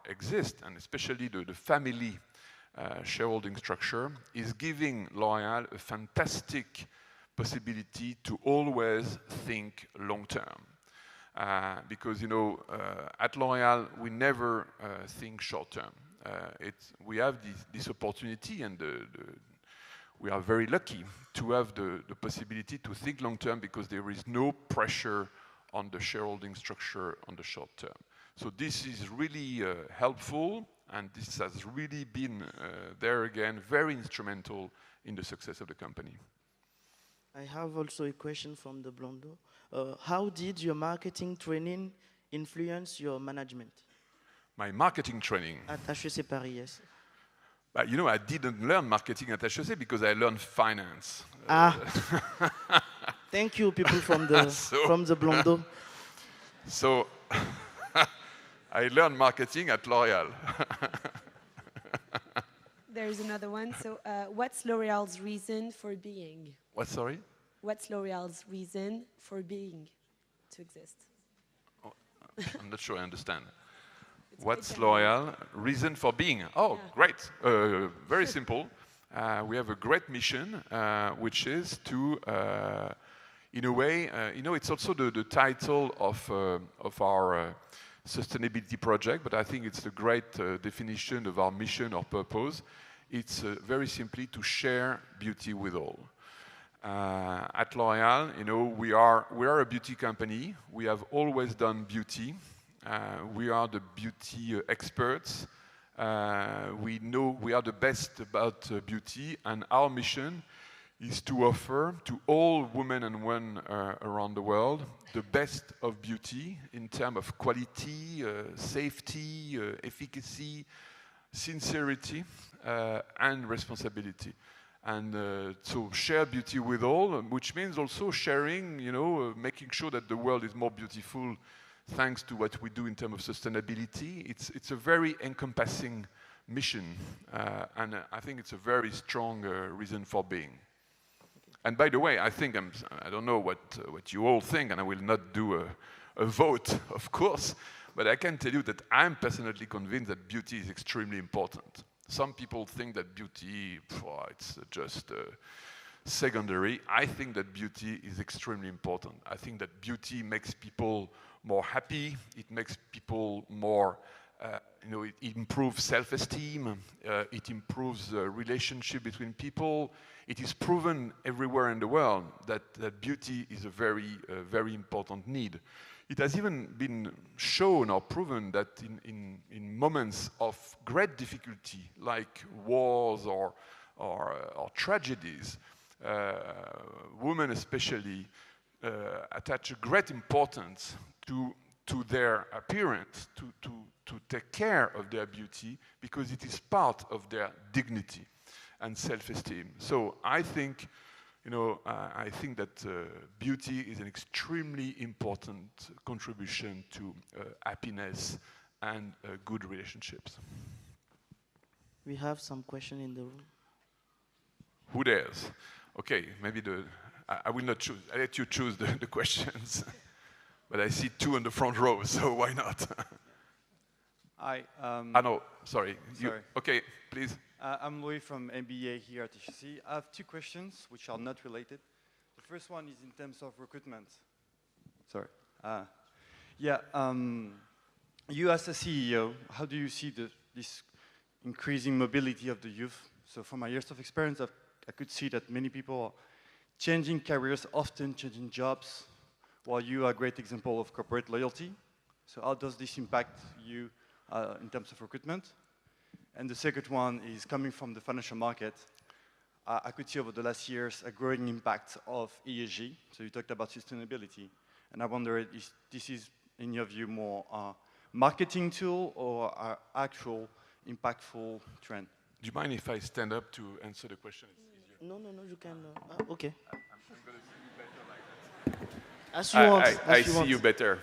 exist, and especially the family shareholding structure, is giving L'Oreal a fantastic possibility to always think long term. Because, you know, at L'Oreal, we never think short term. We have this opportunity, and we are very lucky to have the possibility to think long term because there is no pressure on the shareholding structure on the short term. So this is really helpful, and this has really been, there again, very instrumental in the success of the company. I have also a question from the Blondo. How did your marketing training influence your management? My marketing training? At HEC Paris, yes. But, you know, I didn't learn marketing at HEC because I learned finance. Thank you, people from the from the Blondo. So I learned marketing at L'Oreal. There's another one. So what's L'Oreal's reason for being? What, sorry? What's L'Oreal's reason for being, to exist? Oh, I'm not sure I understand. What's L'Oreal reason for being? Oh, yeah. Great. Very simple. We have a great mission, which is to, in a way, you know, it's also the title of our sustainability project, but I think it's a great definition of our mission or purpose. It's very simply to share beauty with all. At L'Oreal, you know, we are a beauty company. We have always done beauty. We are the beauty experts. We know we are the best about beauty, and our mission is to offer to all women and men around the world the best of beauty in terms of quality, safety, efficacy, sincerity, and responsibility. And so share beauty with all, which means also sharing, you know, making sure that the world is more beautiful thanks to what we do in terms of sustainability. It's a very encompassing mission, and I think it's a very strong reason for being. And by the way, I think I don't know what you all think, and I will not do a vote, of course, but I can tell you that I'm personally convinced that beauty is extremely important. Some people think that beauty, it's just secondary. I think that beauty is extremely important. I think that beauty makes people more happy. It makes people more, you know, it improves self-esteem. It improves the relationship between people. It is proven everywhere in the world that beauty is a very important need. It has even been shown or proven that in moments of great difficulty, like wars or tragedies, women especially attach a great importance to their appearance, to take care of their beauty, because it is part of their dignity and self-esteem. So I think, you know, I think that beauty is an extremely important contribution to happiness and good relationships. We have some question in the room. Who dares? Okay, maybe I will not choose. I let you choose the questions. But I see two in the front row, so why not? Hi. No, sorry. Okay, please. I'm Louis from MBA here at HEC. I have two questions which are not related. The first one is in terms of recruitment. Sorry. You as a CEO, how do you see this increasing mobility of the youth? So from my years of experience, I could see that many people are changing careers, often changing jobs, while you are a great example of corporate loyalty. So how does this impact you in terms of recruitment? And the second one is coming from the financial market. I could see over the last years a growing impact of ESG. So you talked about sustainability. And I wonder if this is, in your view, more a marketing tool or an actual impactful trend? Do you mind if I stand up to answer the question? It's easier. No, you can. Okay. I'm going to see you better like that. As you want. I see you better.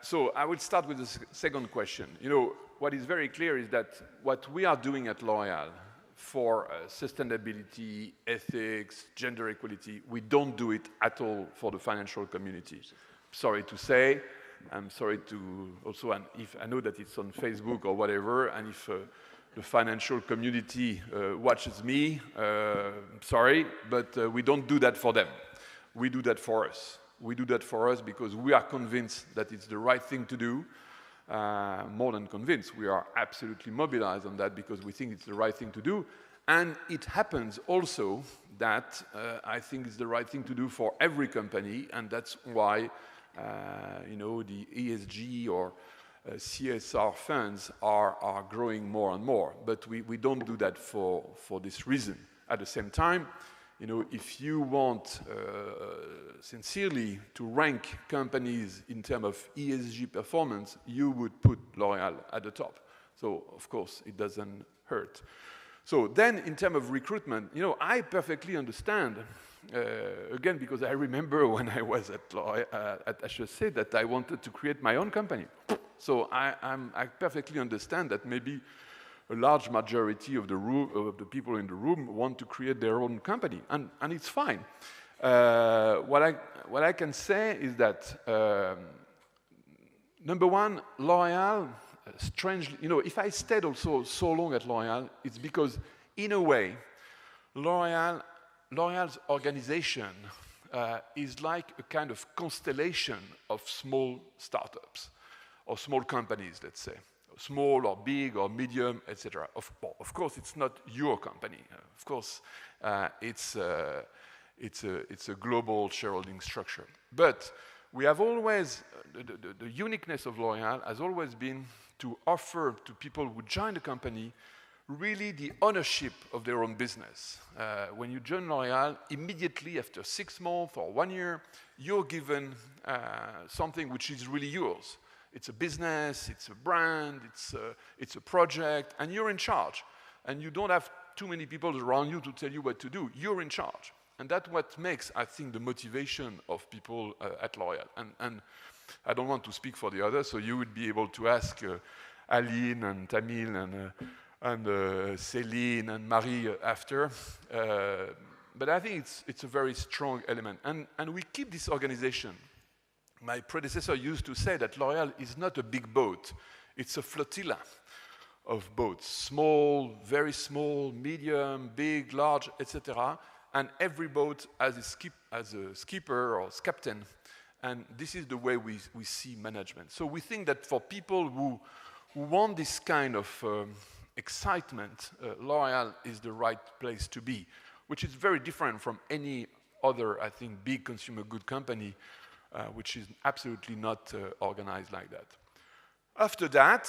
So I will start with the second question. You know, what is very clear is that what we are doing at L'Oreal for sustainability, ethics, gender equality, we don't do it at all for the financial community. Sorry to say. I'm sorry to also, and if I know that it's on Facebook or whatever, and if the financial community watches me, sorry, but we don't do that for them. We do that for us. We do that for us because we are convinced that it's the right thing to do. More than convinced, we are absolutely mobilized on that because we think it's the right thing to do. And it happens also that I think it's the right thing to do for every company, and that's why the ESG or CSR funds are growing more and more. But we don't do that for this reason. At the same time, if you want sincerely to rank companies in terms of ESG performance, you would put L'Oreal at the top. So, of course, it doesn't hurt. So then, in terms of recruitment, I perfectly understand, again, because I remember when I was at HEC that I wanted to create my own company. So I perfectly understand that maybe a large majority of the people in the room want to create their own company, and it's fine. What I can say is that number one, L'Oreal, strangely, if I stayed also so long at L'Oreal, it's because in a way, L'Oreal's organization is like a kind of constellation of small startups or small companies, let's say. Small or big or medium, etc. Of course, it's not your company. Of course, it's a global shareholding structure. But we have always, the uniqueness of L'Oreal has always been to offer to people who join the company really the ownership of their own business. When you join L'Oreal, immediately after 6 months or 1 year, you're given something which is really yours. It's a business, it's a brand, it's a project, and you're in charge. And you don't have too many people around you to tell you what to do. You're in charge. And that's what makes, I think, the motivation of people at L'Oreal. And I don't want to speak for the others, so you would be able to ask Aline and Tamil and Céline and Marie after. But I think it's a very strong element. And we keep this organization. My predecessor used to say that L'Oreal is not a big boat. It's a flotilla of boats, small, very small, medium, big, large, etc. And every boat has a skipper or captain. And this is the way we see management. So we think that for people who want this kind of excitement, L'Oreal is the right place to be, which is very different from any other, I think, big consumer good company, which is absolutely not organized like that. After that,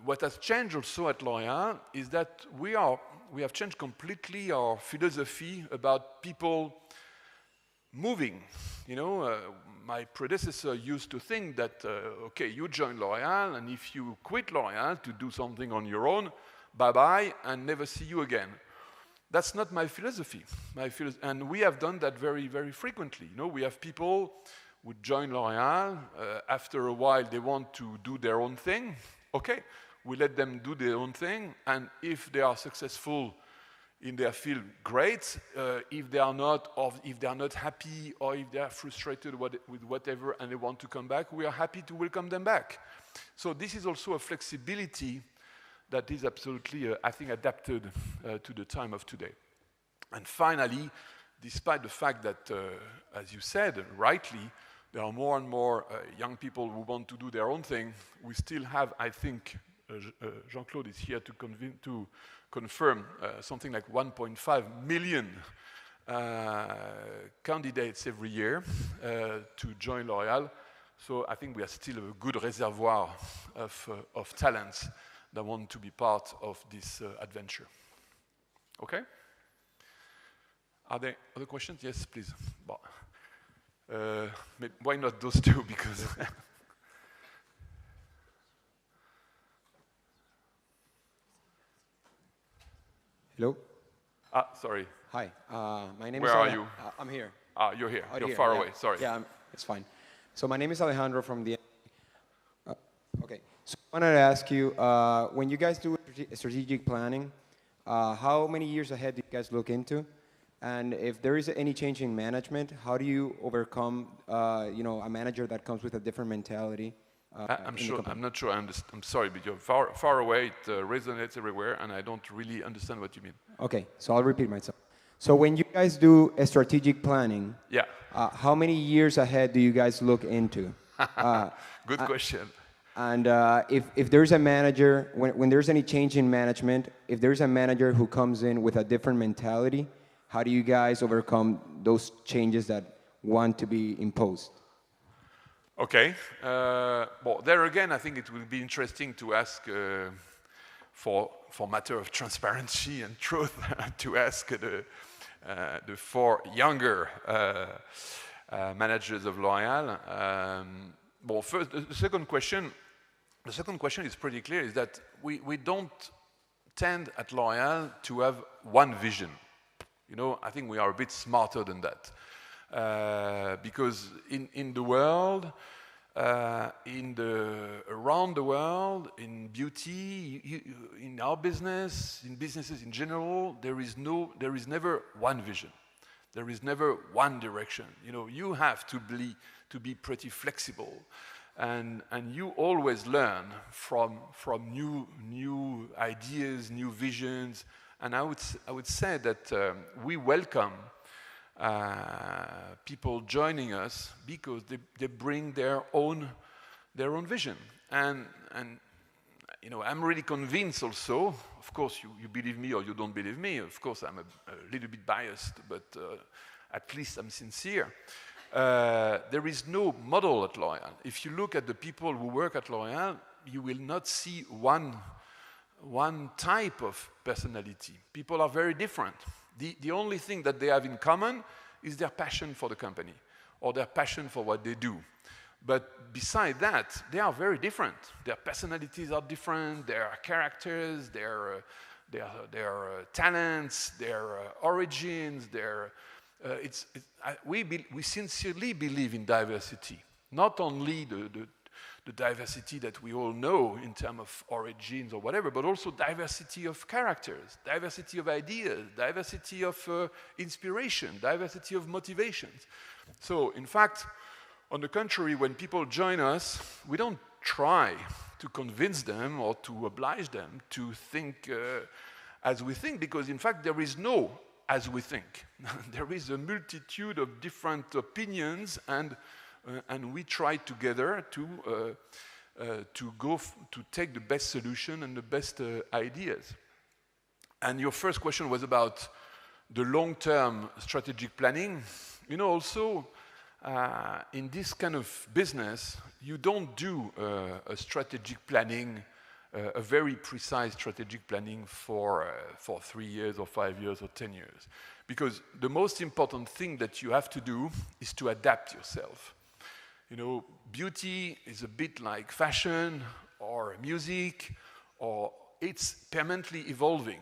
what has changed also at L'Oreal is that we have changed completely our philosophy about people moving. My predecessor used to think that, okay, you join L'Oreal, and if you quit L'Oreal to do something on your own, bye-bye, and never see you again. That's not my philosophy. And we have done that very, very frequently. We have people who join L'Oreal. After a while, they want to do their own thing. Okay, we let them do their own thing. And if they are successful in their field, great. If they are not, or if they are not happy, or if they are frustrated with whatever and they want to come back, we are happy to welcome them back. So this is also a flexibility that is absolutely, I think, adapted to the time of today. And finally, despite the fact that, as you said, rightly, there are more and more young people who want to do their own thing, we still have, I think, Jean-Claude is here to confirm something like 1.5 million candidates every year to join L'Oréal. So I think we are still a good reservoir of talents that want to be part of this adventure. Okay? Are there other questions? Yes, please. Well, why not those two? Because Hello. Sorry. Hi. My name Where is. are you? I'm here. You're here. Out You're here, far yeah. away. Sorry. Yeah, it's fine. So my name is Alejandro from the. Okay. So I wanted to ask you, when you guys do strategic planning, how many years ahead do you guys look into? And if there is any change in management, how do you overcome, a manager that comes with a different mentality? I'm not sure I understand. I'm sorry, but you're far away. It resonates everywhere, and I don't really understand what you mean. Okay, so I'll repeat myself. So when you guys do a strategic planning, yeah, how many years ahead do you guys look into? Good question. And if there's a manager, when there's any change in management, if there's a manager who comes in with a different mentality, how do you guys overcome those changes that want to be imposed? Okay. Well, there again, I think it will be interesting to ask, for matter of transparency and truth, to ask the four younger managers of L'Oréal. Well, first, the second question is pretty clear, is that we don't tend at L'Oréal to have one vision. You know, I think we are a bit smarter than that. Because in the world, around the world, in beauty, in our business, in businesses in general, there is never one vision. There is never one direction. You know, you have to be pretty flexible, and you always learn from new ideas, new visions. And I would say that we welcome people joining us because they bring their own vision, and you know, I'm really convinced also. Of course, you believe me or you don't believe me. Of course, I'm a little bit biased, but at least I'm sincere. There is no model at L'Oréal. If you look at the people who work at L'Oréal, you will not see one type of personality. People are very different. The only thing that they have in common is their passion for the company or their passion for what they do. But beside that, they are very different. Their personalities are different, their characters, their talents, their origins, we sincerely believe in diversity. Not only the diversity that we all know in terms of origins or whatever, but also diversity of characters, diversity of ideas, diversity of inspiration, diversity of motivations. So, in fact, on the contrary, when people join us, we don't try to convince them or to oblige them to think as we think, because in fact there is no as we think. There is a multitude of different opinions, and we try together to take the best solution and the best ideas. And your first question was about the long-term strategic planning. You know, also in this kind of business, you don't do a strategic planning, a very precise strategic planning for 3 years or 5 years or 10 years, because the most important thing that you have to do is to adapt yourself. You know, beauty is a bit like fashion or music, or it's permanently evolving.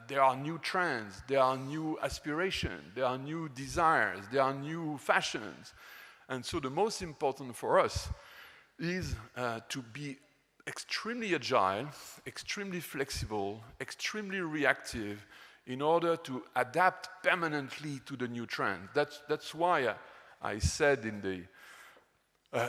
There are new trends, there are new aspirations, there are new desires, there are new fashions. And so the most important for us is to be extremely agile, extremely flexible, extremely reactive in order to adapt permanently to the new trend. That's why I said in the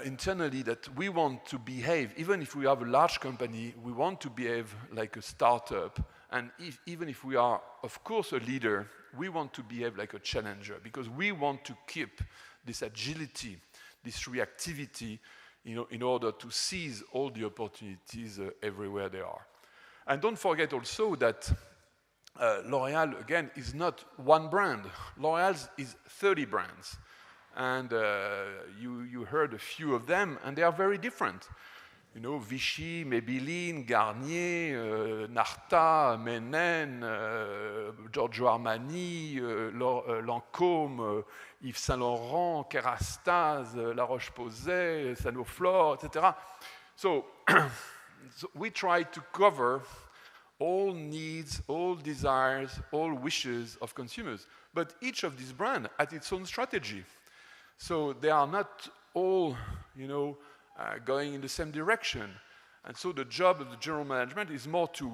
internally that we want to behave, even if we have a large company, we want to behave like a startup. And even if we are, of course, a leader, we want to behave like a challenger, because we want to keep this agility, this reactivity, in order to seize all the opportunities everywhere they are. And don't forget also that L'Oreal, again, is not one brand. L'Oreal is 30 brands. And you heard a few of them, and they are very different. Vichy, Maybelline, Garnier, Narta, Mennen, Giorgio Armani, Lancôme, Yves Saint Laurent, Kerastase, La Roche-Posay, Sanoflore, etc. So we try to cover all needs, all desires, all wishes of consumers. But each of these brands has its own strategy. So they are not all, going in the same direction. And so the job of the general management is more to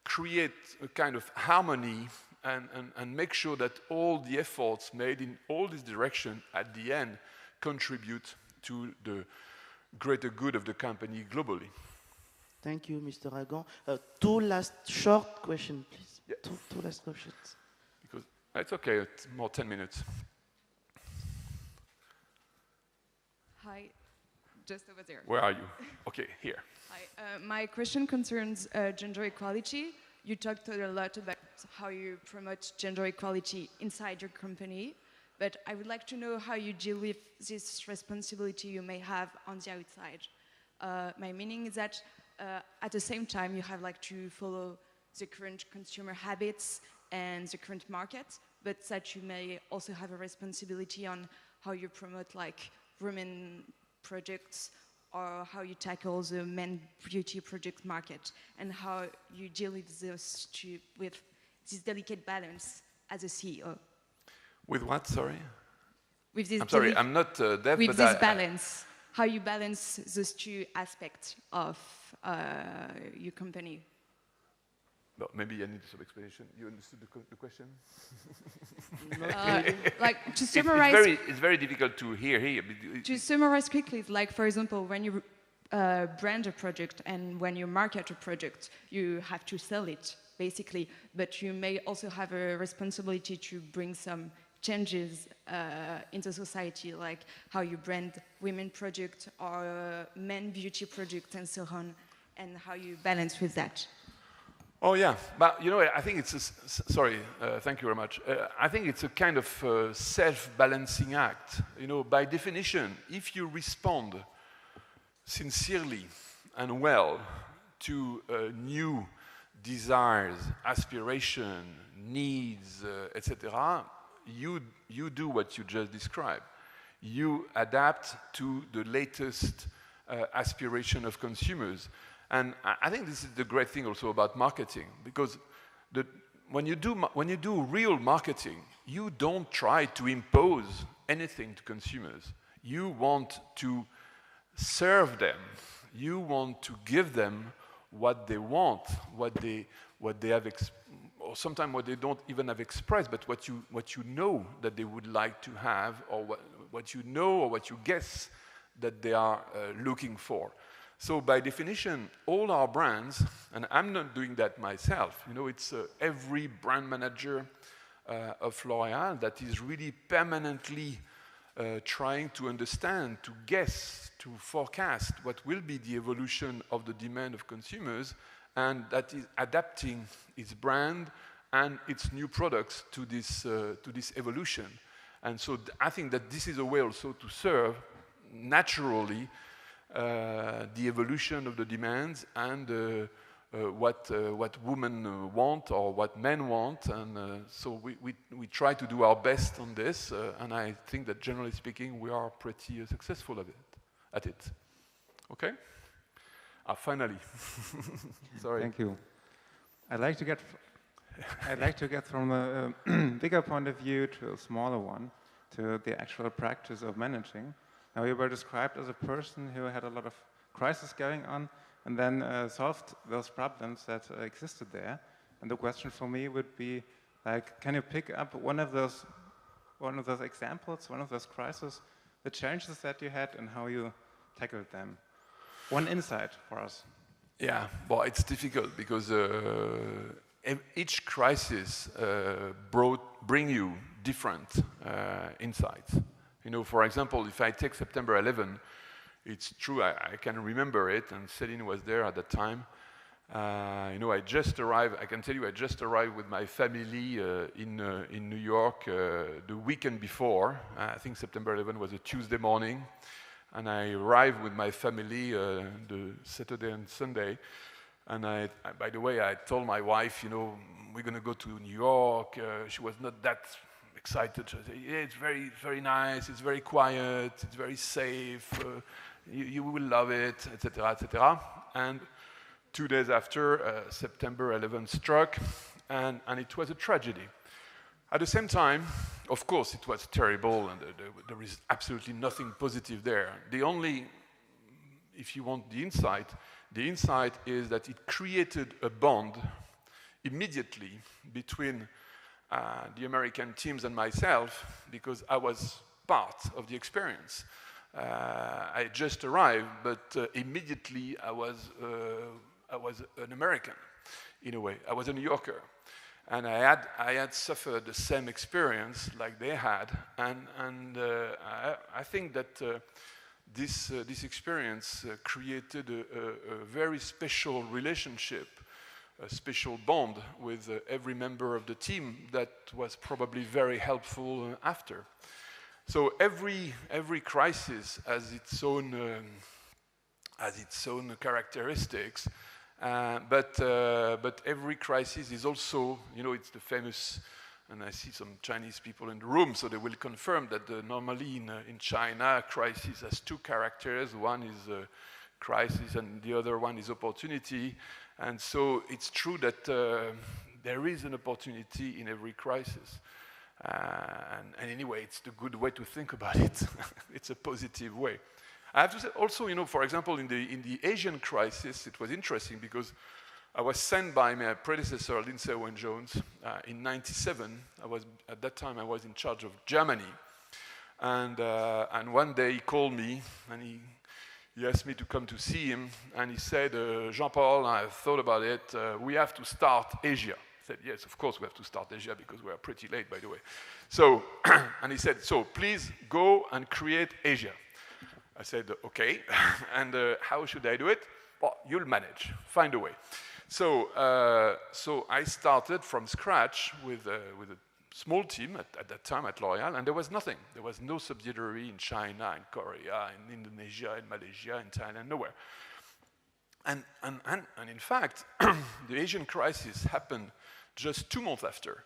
create a kind of harmony and make sure that all the efforts made in all these directions at the end contribute to the greater good of the company globally. Thank you, Mr. Agon. Two last short questions, please. Yeah. Two last questions. Because it's okay, it's more 10 minutes. Hi, just over there. Where are you? Okay, here. Hi, my question concerns gender equality. You talked a lot about how you promote gender equality inside your company, but I would like to know how you deal with this responsibility you may have on the outside. My meaning is that at the same time you have to follow the current consumer habits and the current market, but that you may also have a responsibility on how you promote women projects, or how you tackle the men beauty project market, and how you deal with this delicate balance as a CEO. With what, sorry? With this I'm sorry, I'm not deaf, with but this balance, how you balance those two aspects of your company. Well, maybe I need some explanation. You understood the question? To summarize, it's very difficult to hear here. To summarize quickly, for example, when you brand a project and when you market a project, you have to sell it, basically. But you may also have a responsibility to bring some changes into society, like how you brand women project or men beauty project and so on, and how you balance with that. Oh yeah, but I think it's thank you very much. I think it's a kind of self-balancing act. By definition, if you respond sincerely and well to new desires, aspiration, needs, etc., you do what you just described. You adapt to the latest aspiration of consumers. And I think this is the great thing also about marketing, because when you do real marketing, you don't try to impose anything to consumers. You want to serve them. You want to give them what they want, what they have, or sometimes what they don't even have expressed, but what you know that they would like to have, or what you know or what you guess that they are looking for. So by definition, all our brands, and I'm not doing that myself, it's every brand manager of L'Oreal that is really permanently trying to understand, to guess, to forecast what will be the evolution of the demand of consumers, and that is adapting its brand and its new products to this evolution. And so I think that this is a way also to serve naturally the evolution of the demands and what women want or what men want, and so we try to do our best on this, and I think that generally speaking we are pretty successful at it. Okay? Finally. Sorry. Thank you. I'd like to get from a bigger point of view to a smaller one, to the actual practice of managing. Now, you were described as a person who had a lot of crises going on and then solved those problems that existed there. And the question for me would be, like, can you pick up one of those examples, one of those crises, the challenges that you had and how you tackled them? One insight for us. Yeah, well, it's difficult because each crisis bring you different insights. You know, for example, if I take September 11, it's true, I can remember it, and Céline was there at the time. You know, I just arrived, I can tell you, I just arrived with my family in New York the weekend before. I think September 11 was a Tuesday morning. And I arrived with my family the Saturday and Sunday. And by the way, I told my wife, you know, we're going to go to New York. She was not that excited. She said, yeah, it's very, very nice. It's very quiet. It's very safe. You will love it, etc., etc. And 2 days after, September 11 struck, and it was a tragedy. At the same time, of course, it was terrible, and there is absolutely nothing positive there. The only, if you want the insight is that it created a bond immediately between the American teams and myself, because I was part of the experience. I just arrived, but immediately I was an American, in a way. I was a New Yorker. And I had suffered the same experience like they had, and I think that this experience created a very special relationship, a special bond with every member of the team that was probably very helpful after. So every crisis has its own characteristics. But every crisis is also, you know, it's the famous, and I see some Chinese people in the room, so they will confirm that normally in China, crisis has two characters. One is crisis and the other one is opportunity. And so it's true that there is an opportunity in every crisis. And anyway, it's the good way to think about it. It's a positive way. I have to say also, you know, for example, in the Asian crisis, it was interesting because I was sent by my predecessor, Lindsay Owen-Jones, in '97. At that time, I was in charge of Germany. And one day he called me and he asked me to come to see him. And he said, Jean-Paul, I've thought about it. We have to start Asia. I said, yes, of course we have to start Asia because we are pretty late, by the way. So, and he said, so please go and create Asia. I said, okay, and how should I do it? Well, you'll manage, find a way. So I started from scratch with a small team at that time at L'Oreal, and there was nothing. There was no subsidiary in China, in Korea, in Indonesia, in Malaysia, in Thailand, nowhere. And in fact, the Asian crisis happened just 2 months after.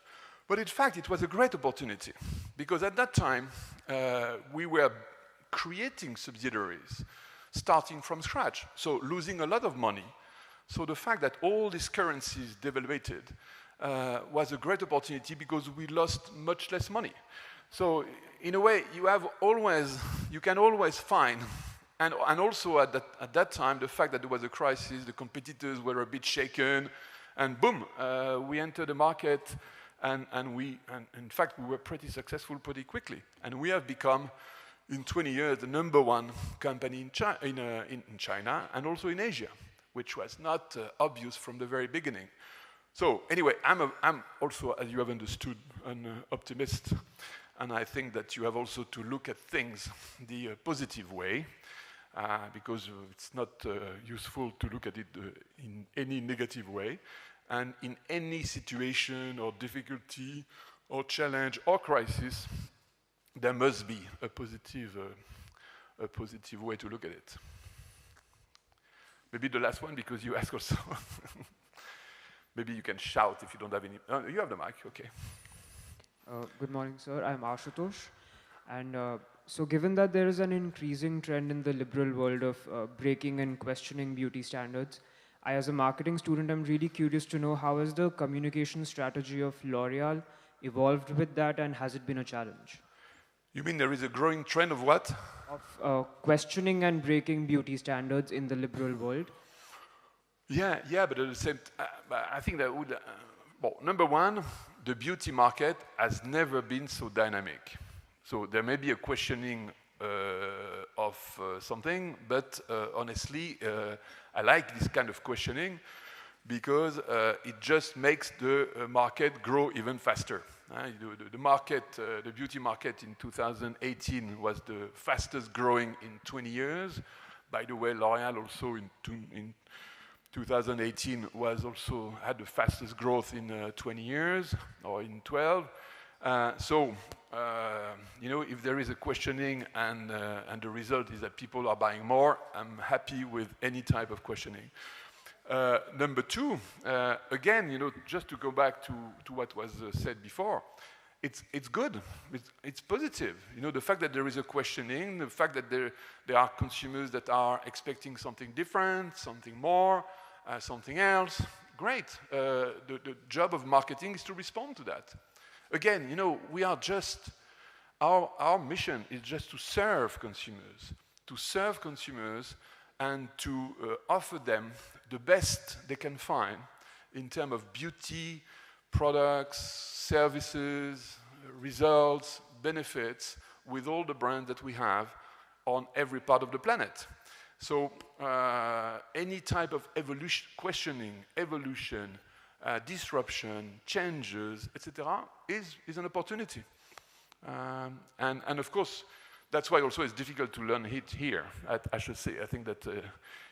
But in fact, it was a great opportunity, because at that time, we were creating subsidiaries, starting from scratch, so losing a lot of money. So the fact that all these currencies devaluated was a great opportunity because we lost much less money. So in a way, you can always find, and also at that time, the fact that there was a crisis, the competitors were a bit shaken, and boom, we entered the market, and in fact, we were pretty successful pretty quickly, and we have become, in 20 years, the #1 company in China and also in Asia, which was not obvious from the very beginning. So anyway, I'm also, as you have understood, an optimist, and I think that you have also to look at things the positive way, because it's not useful to look at it in any negative way. And in any situation or difficulty or challenge or crisis, there must be a positive way to look at it. Maybe the last one, because you ask also. Maybe you can shout if you don't have any. No, you have the mic, okay. Good morning, sir. I'm Ashutosh. And so given that there is an increasing trend in the liberal world of breaking and questioning beauty standards, as a marketing student, I'm really curious to know how has the communication strategy of L'Oreal evolved with that, and has it been a challenge? You mean there is a growing trend of what? Of questioning and breaking beauty standards in the liberal world. Yeah, but at the same I think that would, Well, number one, the beauty market has never been so dynamic. So there may be a questioning of something, but honestly, I like this kind of questioning because it just makes the market grow even faster. The market, the beauty market in 2018 was the fastest growing in 20 years. By the way, L'Oreal also in 2018 had the fastest growth in 20 years, or in 12. You know, if there is a questioning and the result is that people are buying more, I'm happy with any type of questioning. Number two, again, you know, just to go back to what was said before, it's good, it's positive. You know, the fact that there is a questioning, the fact that there are consumers that are expecting something different, something more, something else, great. The job of marketing is to respond to that. Again, you know, we are just, our mission is just to serve consumers and to offer them the best they can find in terms of beauty, products, services, results, benefits, with all the brands that we have on every part of the planet. So any type of questioning, evolution, disruption, changes, etc., is an opportunity. And of course, that's why also it's difficult to learn it here at HEC. I think that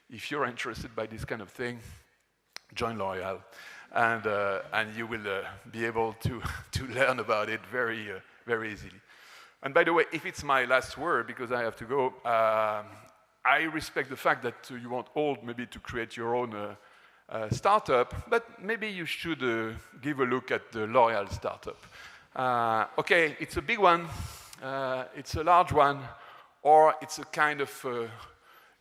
if you're interested by this kind of thing, join L'Oreal, and you will be able to learn about it very easily. And by the way, if it's my last word, because I have to go, I respect the fact that you want all maybe to create your own startup, but maybe you should give a look at the L'Oreal startup. Okay, it's a big one, it's a large one, or it's a kind of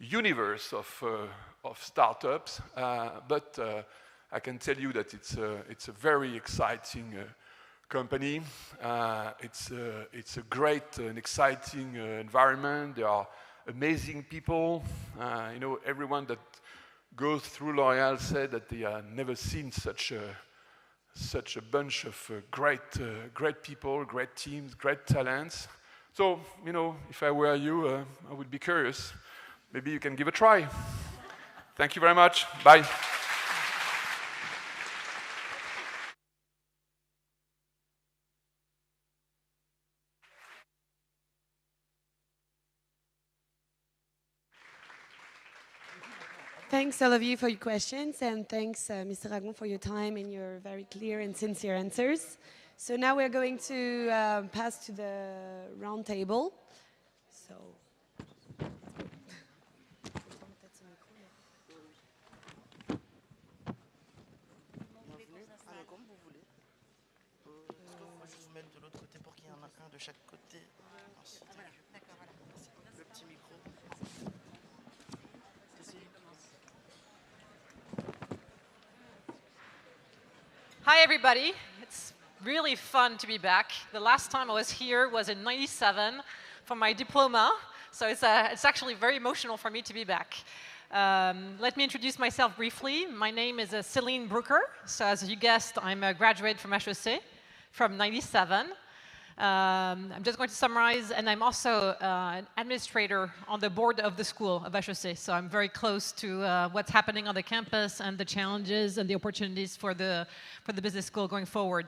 universe of startups, but I can tell you that it's a very exciting company. It's a great and exciting environment. There are amazing people. You know, everyone that goes through L'Oreal said that they have never seen such a bunch of great people, great teams, great talents. So, you know, if I were you, I would be curious. Maybe you can give a try. Thank you very much. Bye. Thanks all of you for your questions, and thanks Mr. Agon for your time and your very clear and sincere answers. So now we're going to pass to the round table. So. Hi everybody, it's really fun to be back. The last time I was here was in '97 for my diploma, so it's actually very emotional for me to be back. Let me introduce myself briefly. My name is Celine Brooker, so as you guessed, I'm a graduate from HEC from '97. I'm just going to summarize, and I'm also an administrator on the board of the school of HEC, so I'm very close to what's happening on the campus and the challenges and the opportunities for the business school going forward.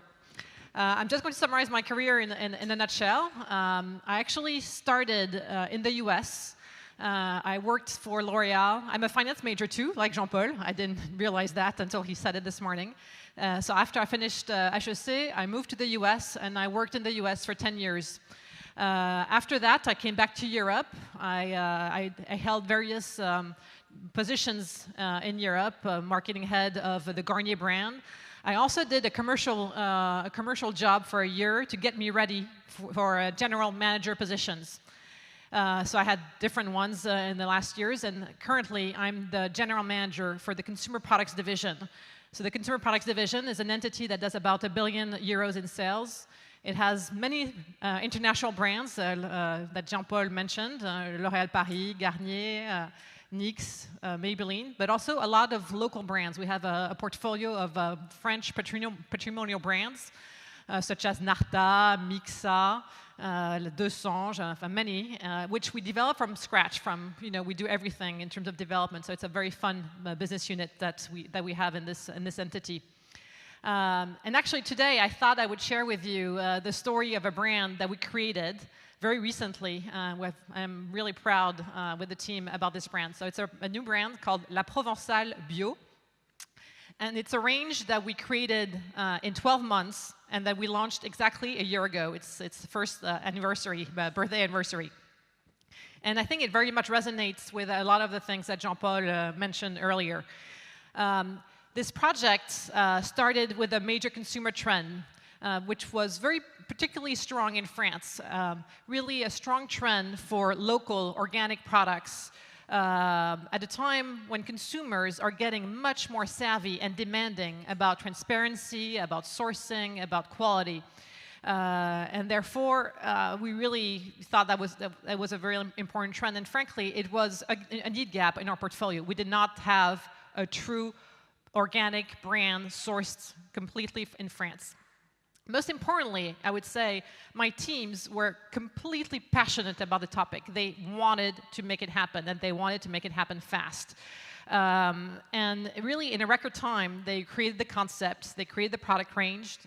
I'm just going to summarize my career in a nutshell. I actually started in the US. I worked for L'Oreal. I'm a finance major too, like Jean-Paul. I didn't realize that until he said it this morning. So after I finished HEC, I moved to the US, and I worked in the US for 10 years. After that, I came back to Europe. I held various positions in Europe, marketing head of the Garnier brand. I also did a commercial job for a year to get me ready for general manager positions. So I had different ones in the last years, and currently I'm the general manager for the Consumer Products Division. So the Consumer Products Division is an entity that does about €1 billion in sales. It has many international brands that Jean-Paul mentioned, L'Oréal Paris, Garnier, Nyx, Maybelline, but also a lot of local brands. We have a portfolio of French patrimonial brands, such as Narta, Mixa, Deux Sanges, many, which we develop from scratch. We do everything in terms of development. So it's a very fun business unit that we have in this entity. And actually today I thought I would share with you the story of a brand that we created very recently. I'm really proud with the team about this brand. So it's a new brand called La Provençale Bio. And it's a range that we created in 12 months and that we launched exactly a year ago. It's the first birthday anniversary. And I think it very much resonates with a lot of the things that Jean-Paul mentioned earlier. This project started with a major consumer trend, which was very particularly strong in France. Really a strong trend for local organic products at a time when consumers are getting much more savvy and demanding about transparency, about sourcing, about quality. And therefore, we really thought that was a very important trend. And frankly, it was a need gap in our portfolio. We did not have a true organic brand sourced completely in France. Most importantly, I would say, my teams were completely passionate about the topic. They wanted to make it happen, and they wanted to make it happen fast. And really, in a record time, they created the concepts, they created the product range,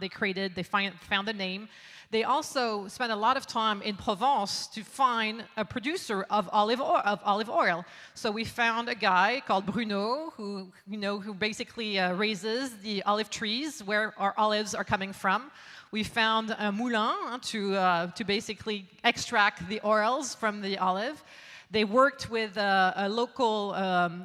they found the name. They also spent a lot of time in Provence to find a producer of olive oil. So we found a guy called Bruno who basically raises the olive trees where our olives are coming from. We found a moulin to basically extract the oils from the olive. They worked with a local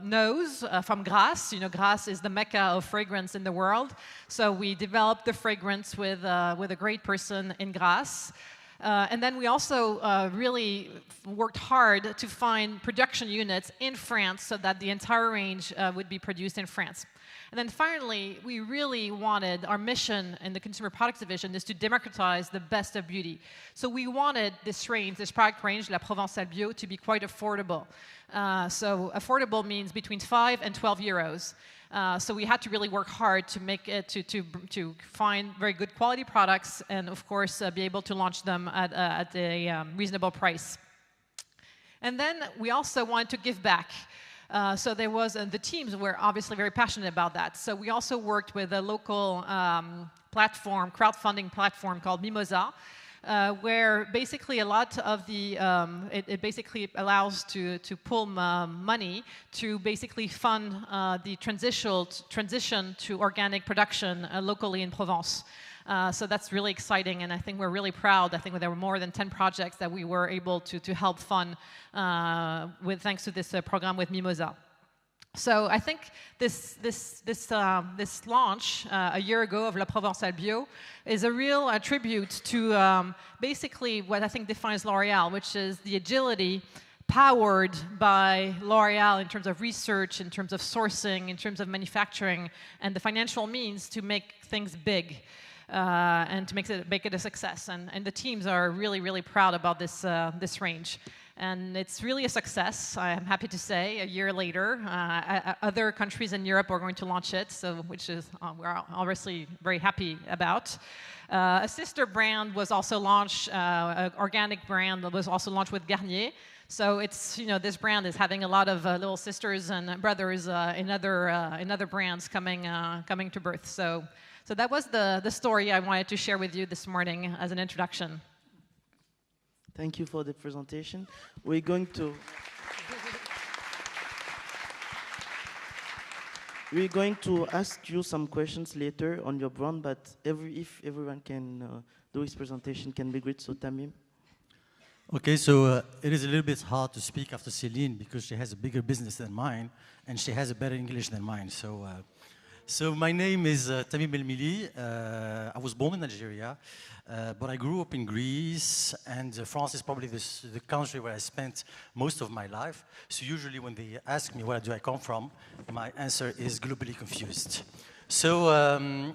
nose from Grasse. Grasse is the mecca of fragrance in the world. So we developed the fragrance with a great person in Grasse. And then we also really worked hard to find production units in France so that the entire range would be produced in France. And then finally, we really wanted, our mission in the consumer products division is to democratize the best of beauty. So we wanted this range, this product range, La Provençale Bio, to be quite affordable. So affordable means between 5 and 12 euros. So we had to really work hard to make it, to find very good quality products and, of course, be able to launch them at a reasonable price. And then we also wanted to give back. So there was, the teams were obviously very passionate about that. So we also worked with a local crowdfunding platform called Mimosa, where basically a lot of the, it basically allows to pull money to basically fund the transition to organic production locally in Provence. So that's really exciting, and I think we're really proud. I think there were more than 10 projects that we were able to help fund thanks to this program with Mimosa. So I think this launch a year ago of La Provençale Bio is a real tribute to basically what I think defines L'Oreal, which is the agility powered by L'Oreal in terms of research, in terms of sourcing, in terms of manufacturing, and the financial means to make things big. And to make it a success. And the teams are really, really proud about this range. And it's really a success, I am happy to say, a year later. Other countries in Europe are going to launch it, which is we're obviously very happy about. A sister brand was also launched, an organic brand that was also launched with Garnier. So it's, this brand is having a lot of little sisters and brothers in other brands coming to birth. So that was the story I wanted to share with you this morning as an introduction. Thank you for the presentation. We're going to ask you some questions later on your brand, but if everyone can do his presentation, can be great. So Tamim. Okay, so it is a little bit hard to speak after Céline because she has a bigger business than mine, and she has a better English than mine. So my name is Tamim Elmili. I was born in Nigeria, but I grew up in Greece, and France is probably the country where I spent most of my life. So usually when they ask me where do I come from, my answer is globally confused. So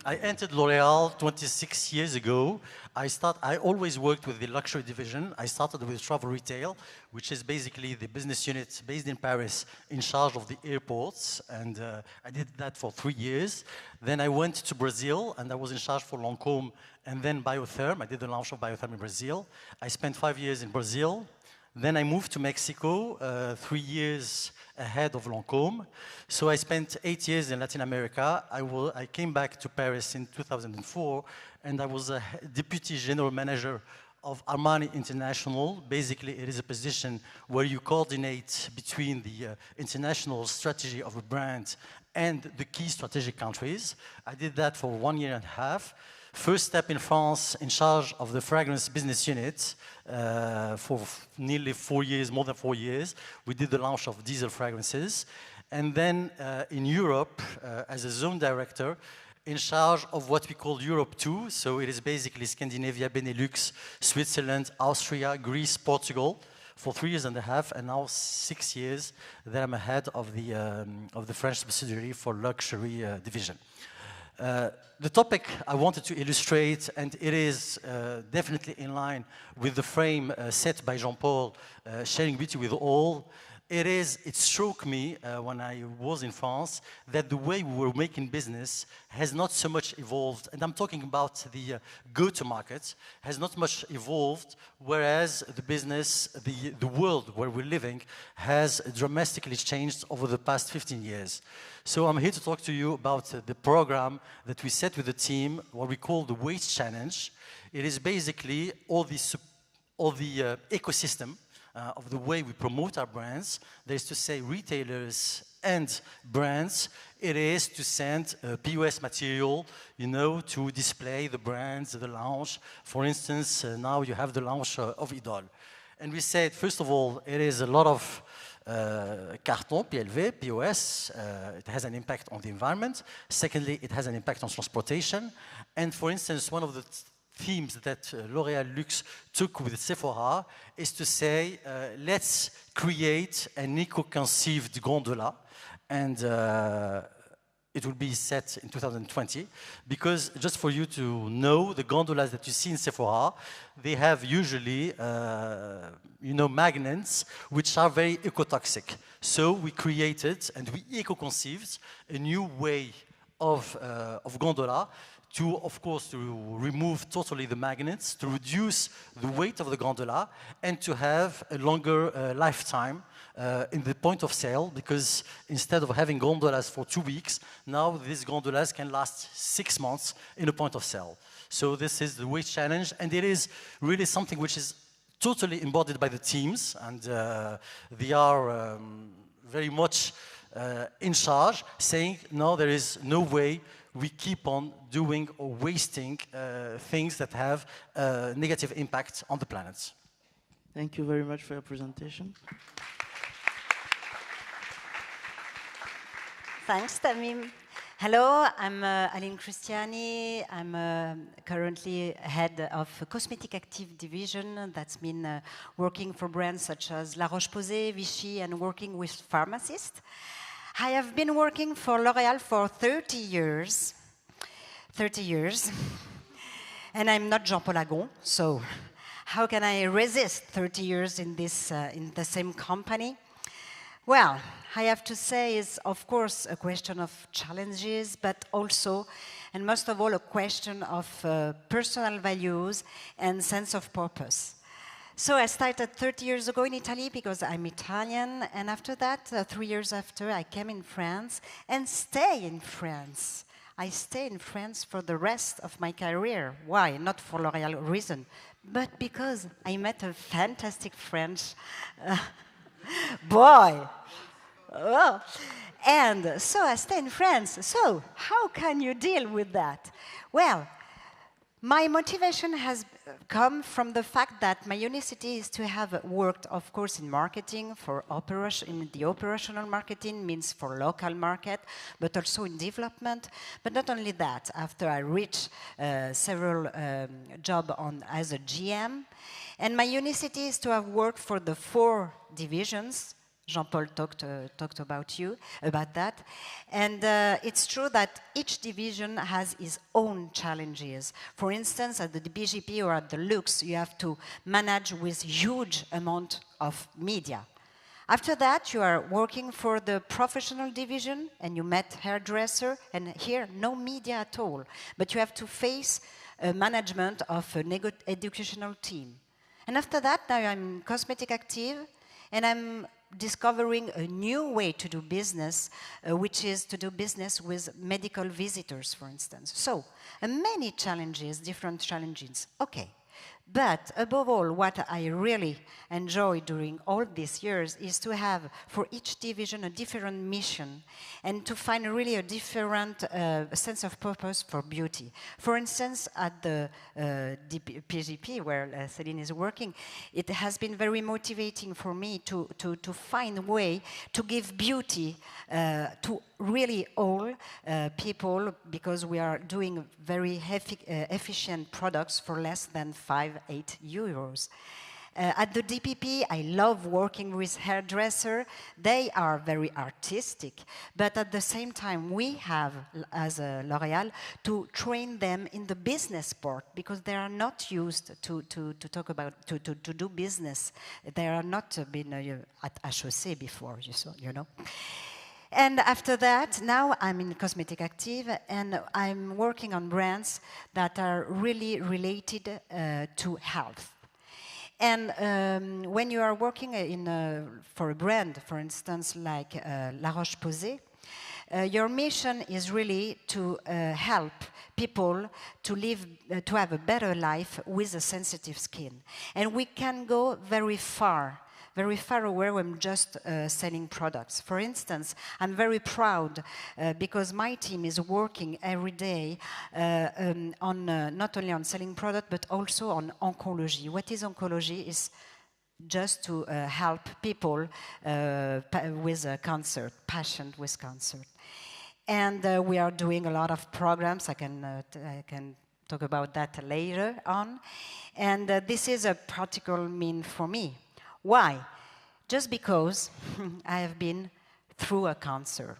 I entered L'Oreal 26 years ago. I always worked with the luxury division. I started with travel retail, which is basically the business unit based in Paris in charge of the airports. And I did that for 3 years. Then I went to Brazil, and I was in charge for Lancôme and then Biotherm. I did the launch of Biotherm in Brazil. I spent 5 years in Brazil. Then I moved to Mexico, 3 years ahead of Lancôme. So I spent 8 years in Latin America. I came back to Paris in 2004, and I was a deputy general manager of Armani International. Basically, it is a position where you coordinate between the international strategy of a brand and the key strategic countries. I did that for 1 year and a half. First step in France, in charge of the fragrance business unit for nearly 4 years, more than 4 years. We did the launch of diesel fragrances. And then in Europe, as a zone director, in charge of what we call Europe 2. So it is basically Scandinavia, Benelux, Switzerland, Austria, Greece, Portugal, for 3 years and a half, and now 6 years that I'm head of the French subsidiary for luxury division. The topic I wanted to illustrate, and it is definitely in line with the frame set by Jean-Paul, sharing beauty with all. It struck me when I was in France that the way we were making business has not so much evolved, and I'm talking about the go-to-market, has not much evolved, whereas the business, the world where we're living, has dramatically changed over the past 15 years. So I'm here to talk to you about the program that we set with the team, what we call the Weight Challenge. It is basically all the ecosystem of the way we promote our brands. That is to say, retailers and brands. It is to send POS material, you know, to display the brands, the launch. For instance, now you have the launch of Idol. And we said, first of all, it is a lot of carton, PLV, POS. It has an impact on the environment. Secondly, it has an impact on transportation. And for instance, one of the themes that L'Oréal Luxe took with Sephora is to say, let's create an eco-conceived gondola, and it will be set in 2020, because just for you to know, the gondolas that you see in Sephora, they have usually, you know, magnets, which are very ecotoxic. So we created, and we eco-conceived, a new way of gondola, to, of course, to remove totally the magnets, to reduce the weight of the gondola, and to have a longer lifetime in the point of sale, because instead of having gondolas for 2 weeks, now these gondolas can last 6 months in a point of sale. So this is the Weight Challenge, and it is really something which is totally embodied by the teams, and they are very much in charge, saying, no, there is no way we keep on doing or wasting things that have a negative impact on the planet. Thank you very much for your presentation. Thanks, Tamim. Hello, I'm Aline Christiani. I'm currently head of Cosmetic Active Division. That's been working for brands such as La Roche-Posay, Vichy, and working with pharmacists. I have been working for L'Oréal for 30 years. 30 years. And I'm not Jean-Paul Agon, so how can I resist 30 years in this in the same company? Well, I have to say it's, of course, a question of challenges, but also, and most of all, a question of personal values and sense of purpose. So I started 30 years ago in Italy because I'm Italian, and after that, 3 years after, I came in France and stay in France. I stay in France for the rest of my career. Why? Not for L'Oréal reason, but because I met a fantastic French boy. Oh. And so I stay in France. So how can you deal with that? Well, my motivation has come from the fact that my unicity is to have worked, of course, in marketing, in the operational marketing, means for local market, but also in development. But not only that, after I reached several jobs as a GM, and my unicity is to have worked for the 4 divisions, Jean-Paul talked about that. And it's true that each division has its own challenges. For instance, at the BGP or at the Luxe, you have to manage with huge amount of media. After that, you are working for the professional division, and you met hairdresser, and here, no media at all. But you have to face management of an educational team. And after that, now I'm cosmetic active, and I'm discovering a new way to do business, which is to do business with medical visitors, for instance. So, many challenges, different challenges. Okay. But above all, what I really enjoy during all these years is to have for each division a different mission and to find really a different sense of purpose for beauty. For instance, at the PGP, where Céline is working, it has been very motivating for me to find a way to give beauty to really all people, because we are doing very efficient products for less than 5-8 euros. At the DPP, I love working with hairdressers. They are very artistic, but at the same time, we have, as a L'Oreal, to train them in the business part, because they are not used to talk about, to do business. They are not been at HEC before, you know. And after that, now I'm in Cosmetic Active, and I'm working on brands that are really related to health. And when you are working for a brand, for instance, like La Roche-Posay, your mission is really to help people to live, to have a better life with a sensitive skin. And we can go very far away from just selling products. For instance, I'm very proud because my team is working every day on not only on selling product, but also on oncology. What is oncology? Is just to help people with cancer, patient with cancer. And we are doing a lot of programs. I can talk about that later on. And this is a practical mean for me. Why? Just because I have been through a cancer.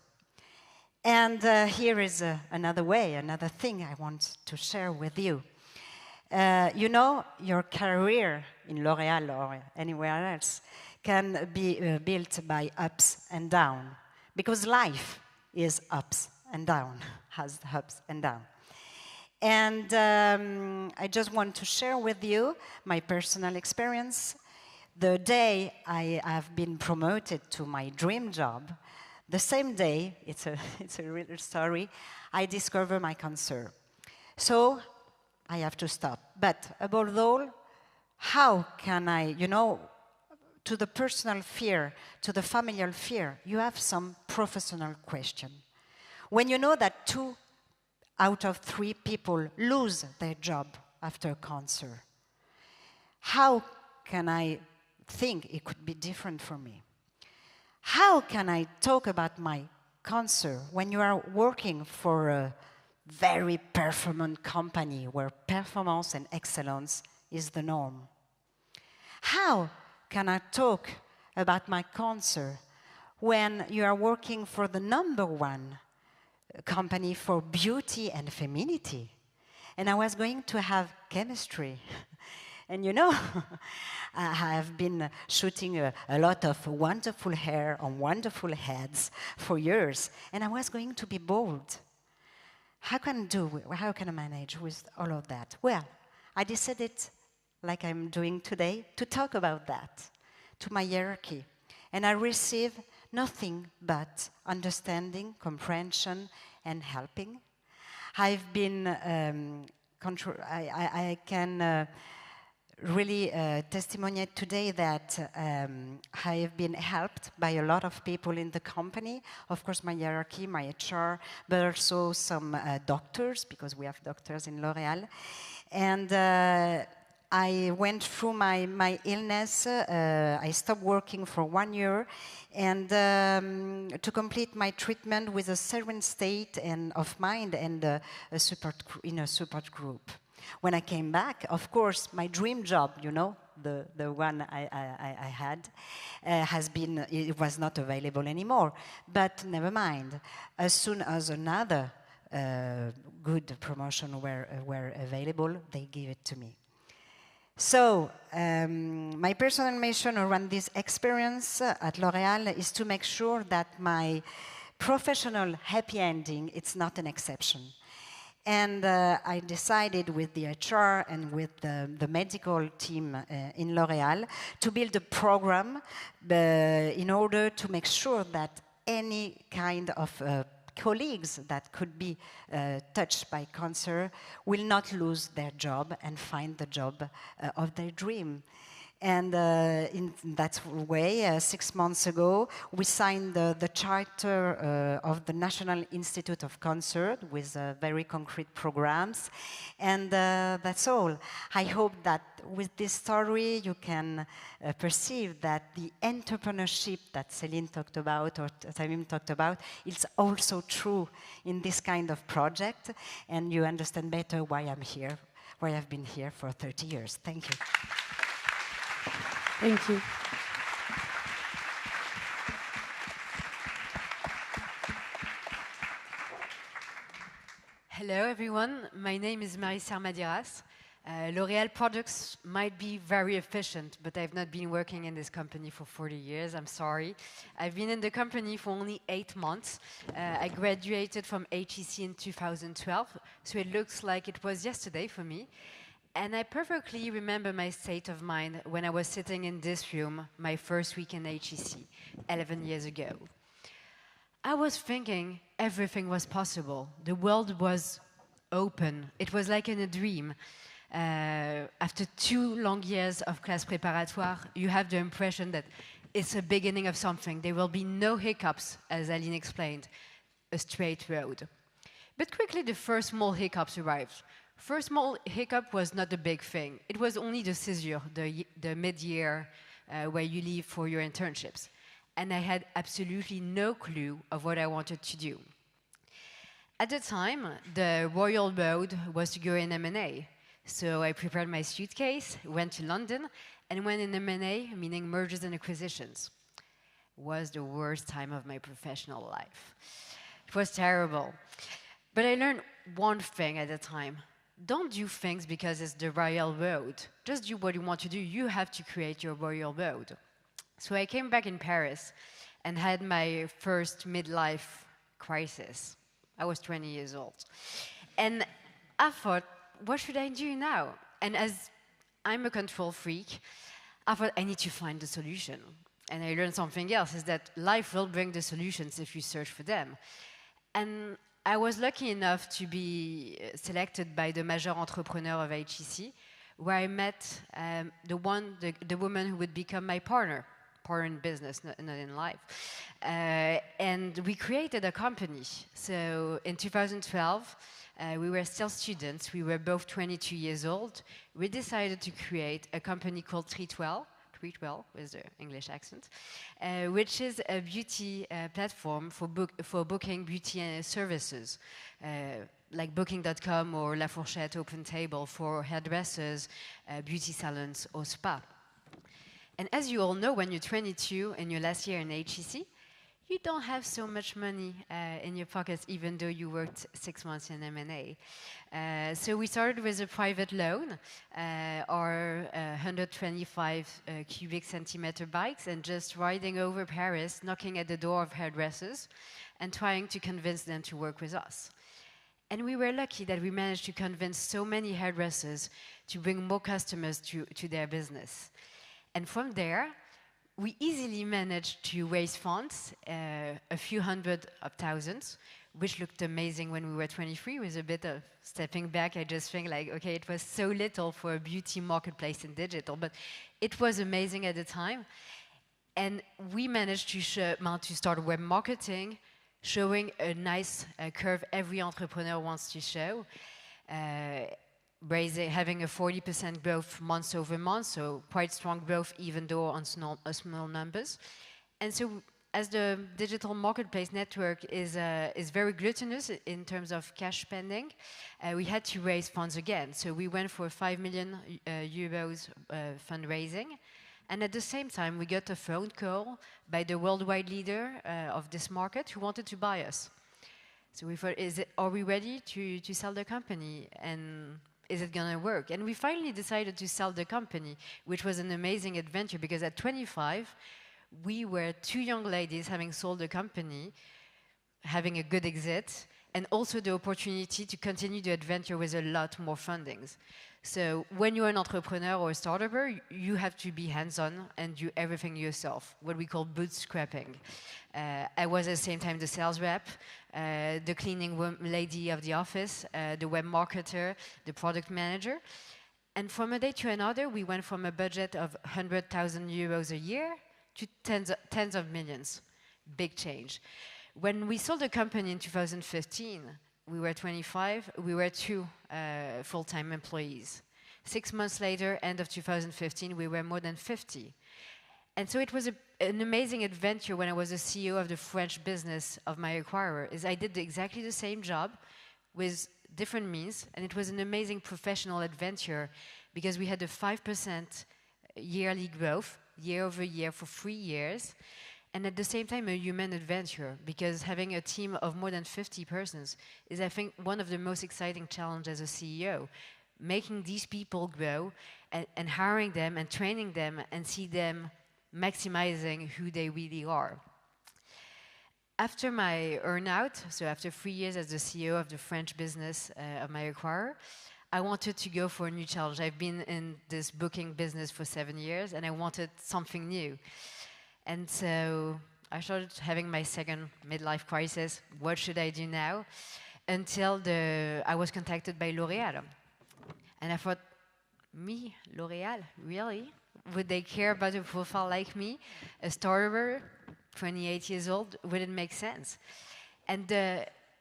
And here is another way, another thing I want to share with you. You know, your career in L'Oreal or anywhere else can be built by ups and downs, because life is ups and down, has ups and downs. And I just want to share with you my personal experience. The day I have been promoted to my dream job, the same day, it's a real story, I discovered my cancer. So I have to stop. But above all, how can I, you know, to the personal fear, to the familial fear, you have some professional question. When you know that 2 out of 3 people lose their job after cancer, how can I think it could be different for me? How can I talk about my cancer when you are working for a very performant company where performance and excellence is the norm? How can I talk about my cancer when you are working for the #1 company for beauty and femininity? And I was going to have chemistry. And you know, I have been shooting a lot of wonderful hair on wonderful heads for years, and I was going to be bold. How can I manage with all of that? Well, I decided, like I'm doing today, to talk about that to my hierarchy. And I receive nothing but understanding, comprehension, and helping. I've been, I can really testimoniate today that I have been helped by a lot of people in the company. Of course, my hierarchy, my HR, but also some doctors, because we have doctors in L'Oreal. And I went through my illness. I stopped working for 1 year, and to complete my treatment with a serene state and of mind and in a support group. When I came back, of course, my dream job, you know, the one I had, it was not available anymore. But never mind. As soon as another good promotion were available, they gave it to me. So, my personal mission around this experience at L'Oreal is to make sure that my professional happy ending, it's not an exception. And I decided with the HR and with the medical team in L'Oreal to build a program in order to make sure that any kind of colleagues that could be touched by cancer will not lose their job and find the job of their dream. And in that way, 6 months ago, we signed the charter of the National Institute of Cancer with very concrete programs. And that's all. I hope that with this story, you can perceive that the entrepreneurship that Céline talked about, or Tamim talked about, is also true in this kind of project. And you understand better why I'm here, why I've been here for 30 years. Thank you. Thank you. Hello, everyone. My name is Marissa Madiras. L'Oreal products might be very efficient, but I've not been working in this company for 40 years. I'm sorry. I've been in the company for only 8 months. I graduated from HEC in 2012, so it looks like it was yesterday for me. And I perfectly remember my state of mind when I was sitting in this room my first week in HEC, 11 years ago. I was thinking everything was possible. The world was open. It was like in a dream. After 2 long years of class préparatoire, you have the impression that it's a beginning of something. There will be no hiccups, as Aline explained, a straight road. But quickly the first small hiccups arrived. First small hiccup was not a big thing. It was only the césure, the mid-year where you leave for your internships. And I had absolutely no clue of what I wanted to do. At the time, the royal road was to go in M&A. So I prepared my suitcase, went to London, and went in M&A, meaning mergers and acquisitions. It was the worst time of my professional life. It was terrible. But I learned one thing at a time. Don't do things because it's the royal road. Just do what you want to do. You have to create your royal road. So I came back in Paris and had my first midlife crisis. I was 20 years old. And I thought, what should I do now? And as I'm a control freak, I thought I need to find the solution. And I learned something else, is that life will bring the solutions if you search for them. And I was lucky enough to be selected by the major entrepreneur of HEC, where I met the woman who would become my partner in business, not in life. And we created a company. So in 2012, we were still students. We were both 22 years old. We decided to create a company called Treatwell with the English accent, which is a beauty platform for booking beauty services, like Booking.com or La Fourchette Open Table for hairdressers, beauty salons, or spa. And as you all know, when you're 22 and your last year in HEC, you don't have so much money in your pockets, even though you worked 6 months in M&A. So we started with a private loan, or 125 cubic centimeter bikes, and just riding over Paris, knocking at the door of hairdressers, and trying to convince them to work with us. And we were lucky that we managed to convince so many hairdressers to bring more customers to their business. And from there, we easily managed to raise funds, a few hundred of thousands, which looked amazing when we were 23. With a bit of stepping back, I just think like, okay, it was so little for a beauty marketplace in digital, but it was amazing at the time. And we managed to start web marketing, showing a nice curve every entrepreneur wants to show. Having a 40% growth month over month, so quite strong growth even though on small numbers. And so as the digital marketplace network is very gluttonous in terms of cash spending, we had to raise funds again. So we went for 5 million euros fundraising. And at the same time, we got a phone call by the worldwide leader of this market who wanted to buy us. So we thought, are we ready to sell the company? And is it going to work? And we finally decided to sell the company, which was an amazing adventure because at 25, we were two young ladies having sold the company, having a good exit, and also the opportunity to continue the adventure with a lot more fundings. So when you're an entrepreneur or a startup, you have to be hands-on and do everything yourself, what we call bootstrapping. I was at the same time the sales rep, the cleaning lady of the office, the web marketer, the product manager. And from a day to another, we went from a budget of 100,000 euros a year to tens of millions. Big change. When we sold the company in 2015, we were 25, we were 2 full-time employees. 6 months later, end of 2015, we were more than 50. And so it was an amazing adventure when I was the CEO of the French business of my acquirer, is I did exactly the same job with different means, and it was an amazing professional adventure because we had a 5% yearly growth, year over year for 3 years, and at the same time a human adventure, because having a team of more than 50 persons is, I think, one of the most exciting challenges as a CEO. Making these people grow and hiring them and training them and see them maximizing who they really are. After my earn-out, so after 3 years as the CEO of the French business of my acquirer, I wanted to go for a new challenge. I've been in this booking business for 7 years and I wanted something new. And so I started having my second midlife crisis. What should I do now? Until I was contacted by Loreal. And I thought, me, L'Oreal, really? Would they care about a profile like me? A starter, 28 years old, would it make sense?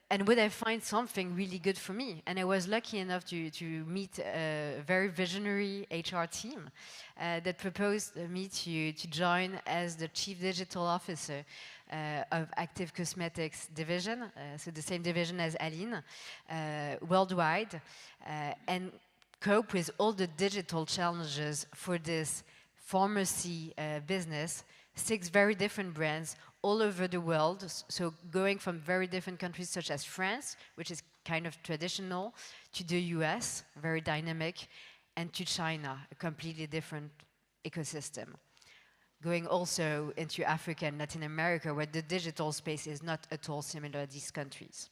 And would I find something really good for me? And I was lucky enough to meet a very visionary HR team that proposed me to join as the Chief Digital Officer of Active Cosmetics division, so the same division as Aline, worldwide, and cope with all the digital challenges for this pharmacy business, 6 very different brands all over the world, so going from very different countries such as France, which is kind of traditional, to the US, very dynamic, and to China, a completely different ecosystem. Going also into Africa and Latin America, where the digital space is not at all similar to these countries.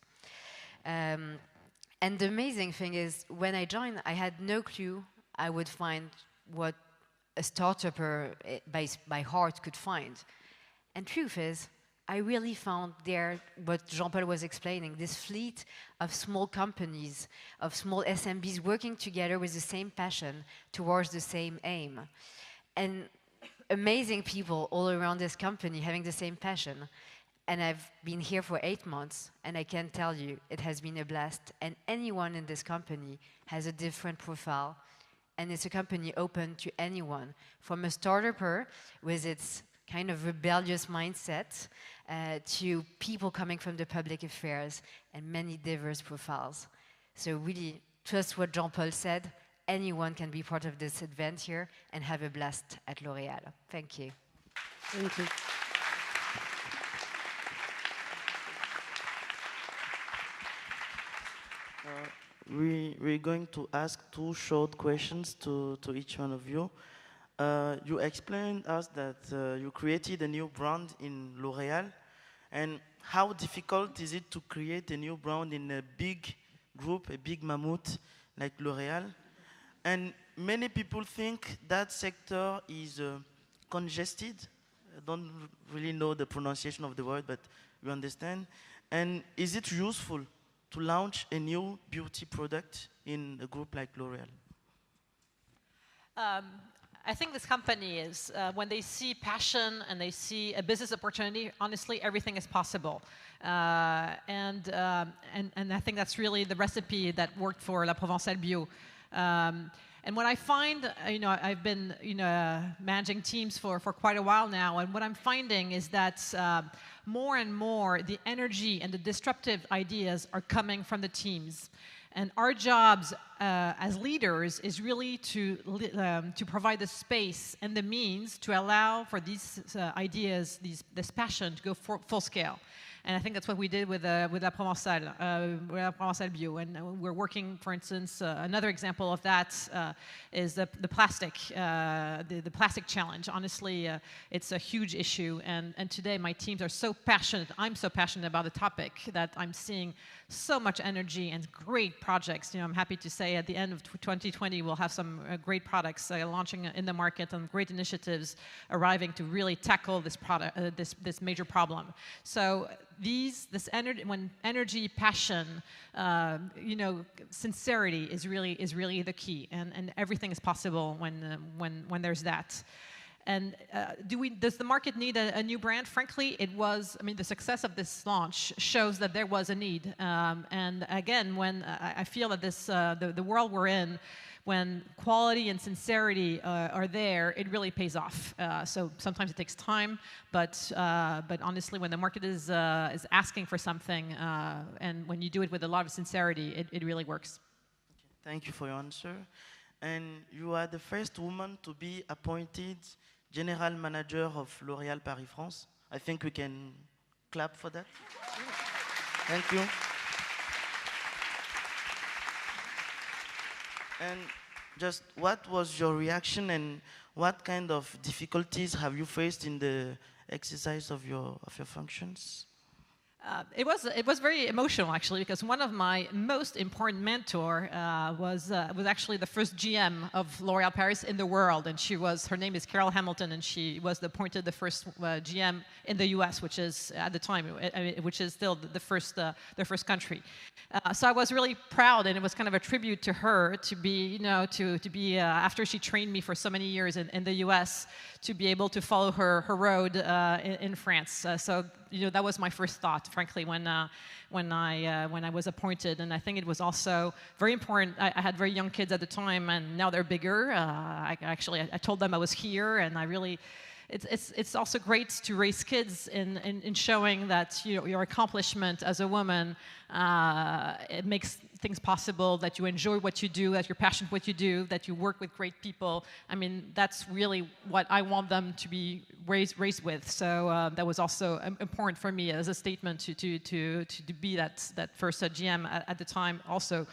And the amazing thing is, when I joined, I had no clue I would find what a startupper by heart could find. And truth is, I really found there what Jean-Paul was explaining, this fleet of small companies, of small SMBs working together with the same passion towards the same aim. And amazing people all around this company having the same passion. And I've been here for 8 months, and I can tell you, it has been a blast. And anyone in this company has a different profile. And it's a company open to anyone, from a startup with its kind of rebellious mindset to people coming from the public affairs and many diverse profiles. So really, trust what Jean-Paul said, anyone can be part of this adventure and have a blast at L'Oreal. Thank you. Thank you. We're going to ask 2 short questions to each one of you. You explained us that you created a new brand in L'Oreal, and how difficult is it to create a new brand in a big group, a big mammoth like L'Oreal? And many people think that sector is congested. I don't really know the pronunciation of the word, but you understand. And is it useful to launch a new beauty product in a group like L'Oreal? I think this company is, when they see passion and they see a business opportunity, honestly, everything is possible. And I think that's really the recipe that worked for La Provençale Bio. And what I find, I've been managing teams for quite a while now, and what I'm finding is that more and more the energy and the disruptive ideas are coming from the teams. And our jobs as leaders is really to provide the space and the means to allow for these ideas, this passion to go full scale. And I think that's what we did with La Provençale Bio. And we're working, for instance, another example of that is the plastic challenge. Honestly, it's a huge issue. And today my teams are so passionate. I'm so passionate about the topic that I'm seeing so much energy and great projects. I'm happy to say at the end of 2020 we'll have some great products launching in the market and great initiatives arriving to really tackle this major problem. So this energy, passion, sincerity is really the key, and everything is possible when there's that. And does the market need a new brand? Frankly, the success of this launch shows that there was a need. And again, when I feel that the world we're in, when quality and sincerity are there, it really pays off. So sometimes it takes time, but honestly, when the market is asking for something, and when you do it with a lot of sincerity, it really works. Okay. Thank you for your answer. And you are the first woman to be appointed General Manager of L'Oréal Paris France. I think we can clap for that. Thank you. And just what was your reaction and what kind of difficulties have you faced in the exercise of your functions? It was very emotional, actually, because one of my most important mentor was actually the first GM of L'Oréal Paris in the world, and her name is Carol Hamilton, and she was appointed the first GM in the U.S., which is at the time, which is still the first country. So I was really proud, and it was kind of a tribute to her to be, after she trained me for so many years in the U.S., to be able to follow her road in France. So that was my first thought, frankly, when I was appointed, and I think it was also very important. I had very young kids at the time, and now they're bigger. I told them I was here, and I really. It's also great to raise kids in showing that your accomplishment as a woman it makes things possible, that you enjoy what you do, that you're passionate what you do, that you work with great people. I mean, that's really what I want them to be raised with. So that was also important for me as a statement to be that first GM at the time, also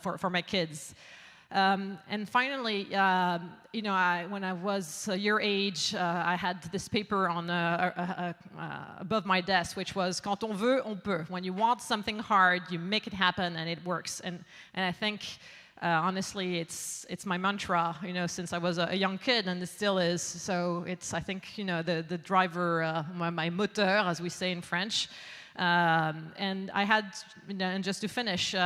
for my kids. And finally, when I was your age, I had this paper on above my desk, which was "Quand on veut, on peut." When you want something hard, you make it happen, and it works. And I think, honestly, it's my mantra, since I was a young kid, and it still is. So I think, the driver, my moteur, as we say in French. And I had, and just to finish.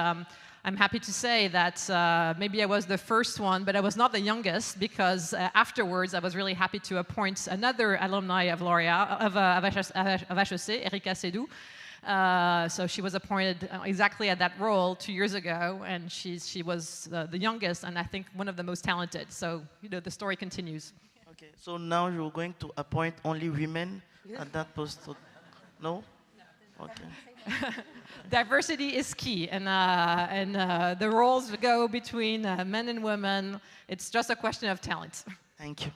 I'm happy to say that maybe I was the first one, but I was not the youngest, because afterwards I was really happy to appoint another alumni of Loreal, of HEC, Erika Sedou. So she was appointed exactly at that role 2 years ago, and she was the youngest, and I think one of the most talented. So the story continues. Okay, so now you're going to appoint only women at that post? No? Okay. Diversity is key, and the roles go between men and women. It's just a question of talent. Thank you.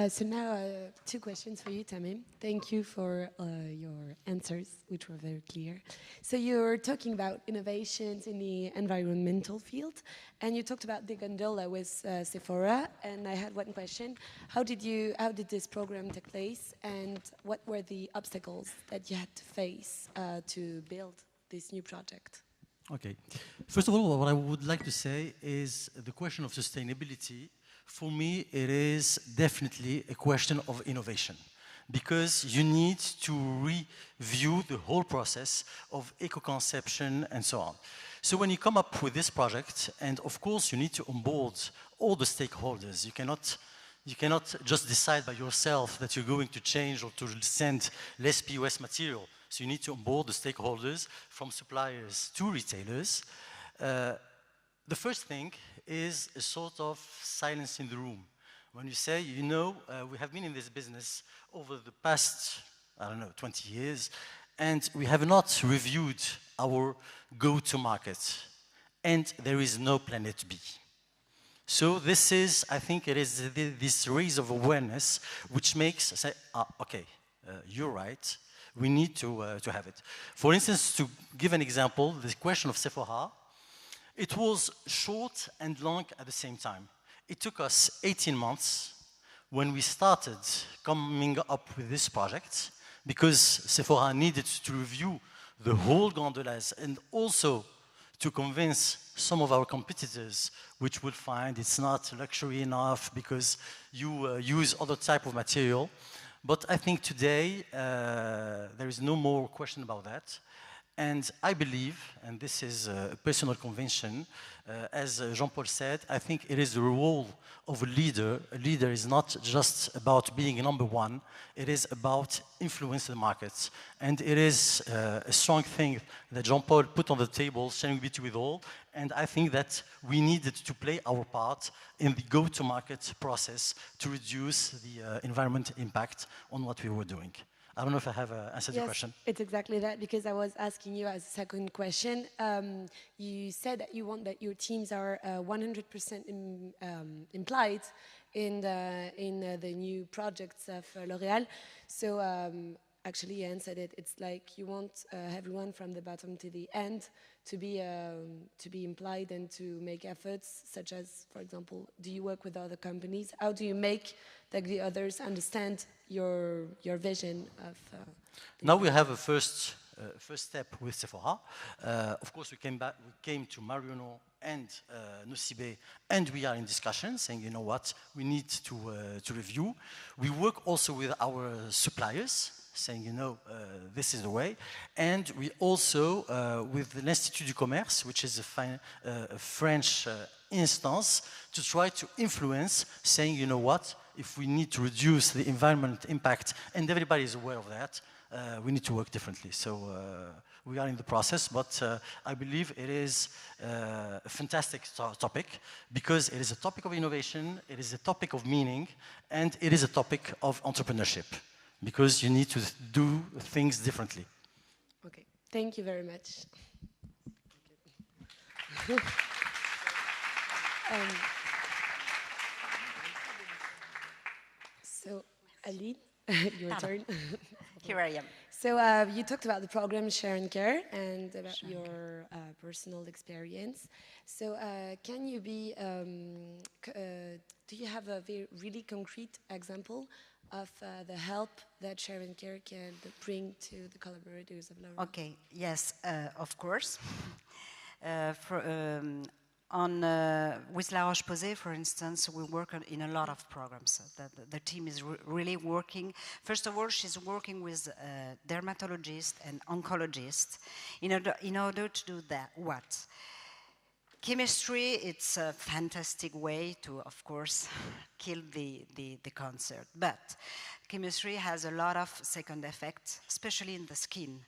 So now, 2 questions for you, Tamim. Thank you for your answers, which were very clear. So you're talking about innovations in the environmental field, and you talked about the gondola with Sephora. And I had one question: How did this program take place, and what were the obstacles that you had to face to build this new project? Okay. First of all, what I would like to say is the question of sustainability. For me, it is definitely a question of innovation, because you need to review the whole process of eco-conception and so on. So when you come up with this project, and of course you need to onboard all the stakeholders, you cannot just decide by yourself that you're going to change or to send less POS material. So you need to onboard the stakeholders, from suppliers to retailers. The first thing is a sort of silence in the room. When you say, you know, we have been in this business over the past, I don't know, 20 years, and we have not reviewed our go-to-market, and there is no planet B. So this is, I think it is this raise of awareness which makes say, okay, you're right, we need to have it. For instance, to give an example, the question of Sephora, it was short and long at the same time. It took us 18 months when we started coming up with this project, because Sephora needed to review the whole gondolas and also to convince some of our competitors, which would find it's not luxury enough because you use other type of material. But I think today there is no more question about that. And I believe, and this is a personal conviction, as Jean-Paul said, I think it is the role of a leader. A leader is not just about being number one, it is about influencing the markets. And it is a strong thing that Jean-Paul put on the table, sharing beauty with all, and I think that we needed to play our part in the go-to-market process to reduce the environment impact on what we were doing. I don't know if I have answered your question. It's exactly that, because I was asking you as a second question. You said that you want that your teams are 100% implied in the new projects of L'Oreal. So actually you answered it. It's like you want everyone from the bottom to the end to be implied and to make efforts, such as, for example, do you work with other companies? How do you make the others understand your vision of? Now we have a first step with Sephora. Of course, we came to Marionneau and Nocibé, and we are in discussion, saying, you know what, we need to review. We work also with our suppliers, saying, you know, this is the way. And we also, with l'Institut du Commerce, which is a French instance, to try to influence, saying, you know what, if we need to reduce the environment impact, and everybody is aware of that, we need to work differently. So we are in the process, but I believe it is a fantastic topic, because it is a topic of innovation, it is a topic of meaning, and it is a topic of entrepreneurship, because you need to do things differently. Okay, thank you very much. So, Aline, your turn. Here I am. So you talked about the program Share and Care and about your personal experience. So can you be, do you have a really concrete example of the help that Share and Care can bring to the collaborators of L'Oreal? Okay, yes, of course. With La Roche-Posay, for instance, we work in a lot of programs. The team is really working. First of all, she's working with dermatologists and oncologists in order to do that. What? Chemistry, it's a fantastic way to, of course, kill the cancer. But chemistry has a lot of second effects, especially in the skin.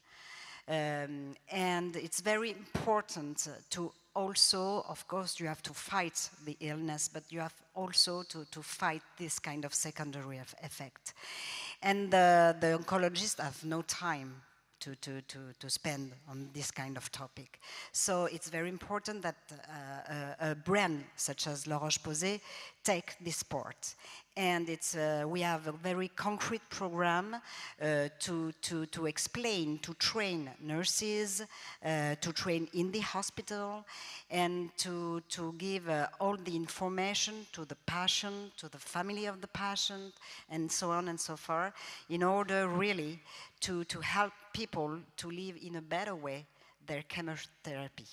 And it's very important to also, of course, you have to fight the illness, but you have also to fight this kind of secondary effect. And the oncologists have no time to spend on this kind of topic. So it's very important that a brand such as La Roche-Posay take this part. And we have a very concrete program to explain, to train nurses, to train in the hospital, and to give all the information to the patient, to the family of the patient, and so on and so forth, in order really to help people to live in a better way their chemotherapy.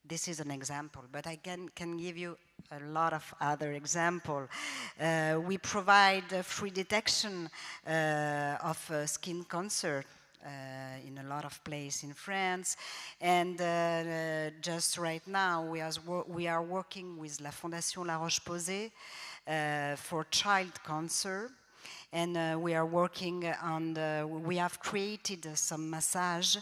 This is an example, but I can give you a lot of other examples. We provide free detection of skin cancer in a lot of places in France, and just right now we are working with La Fondation La Roche-Posay for child cancer. And we are working on we have created some massage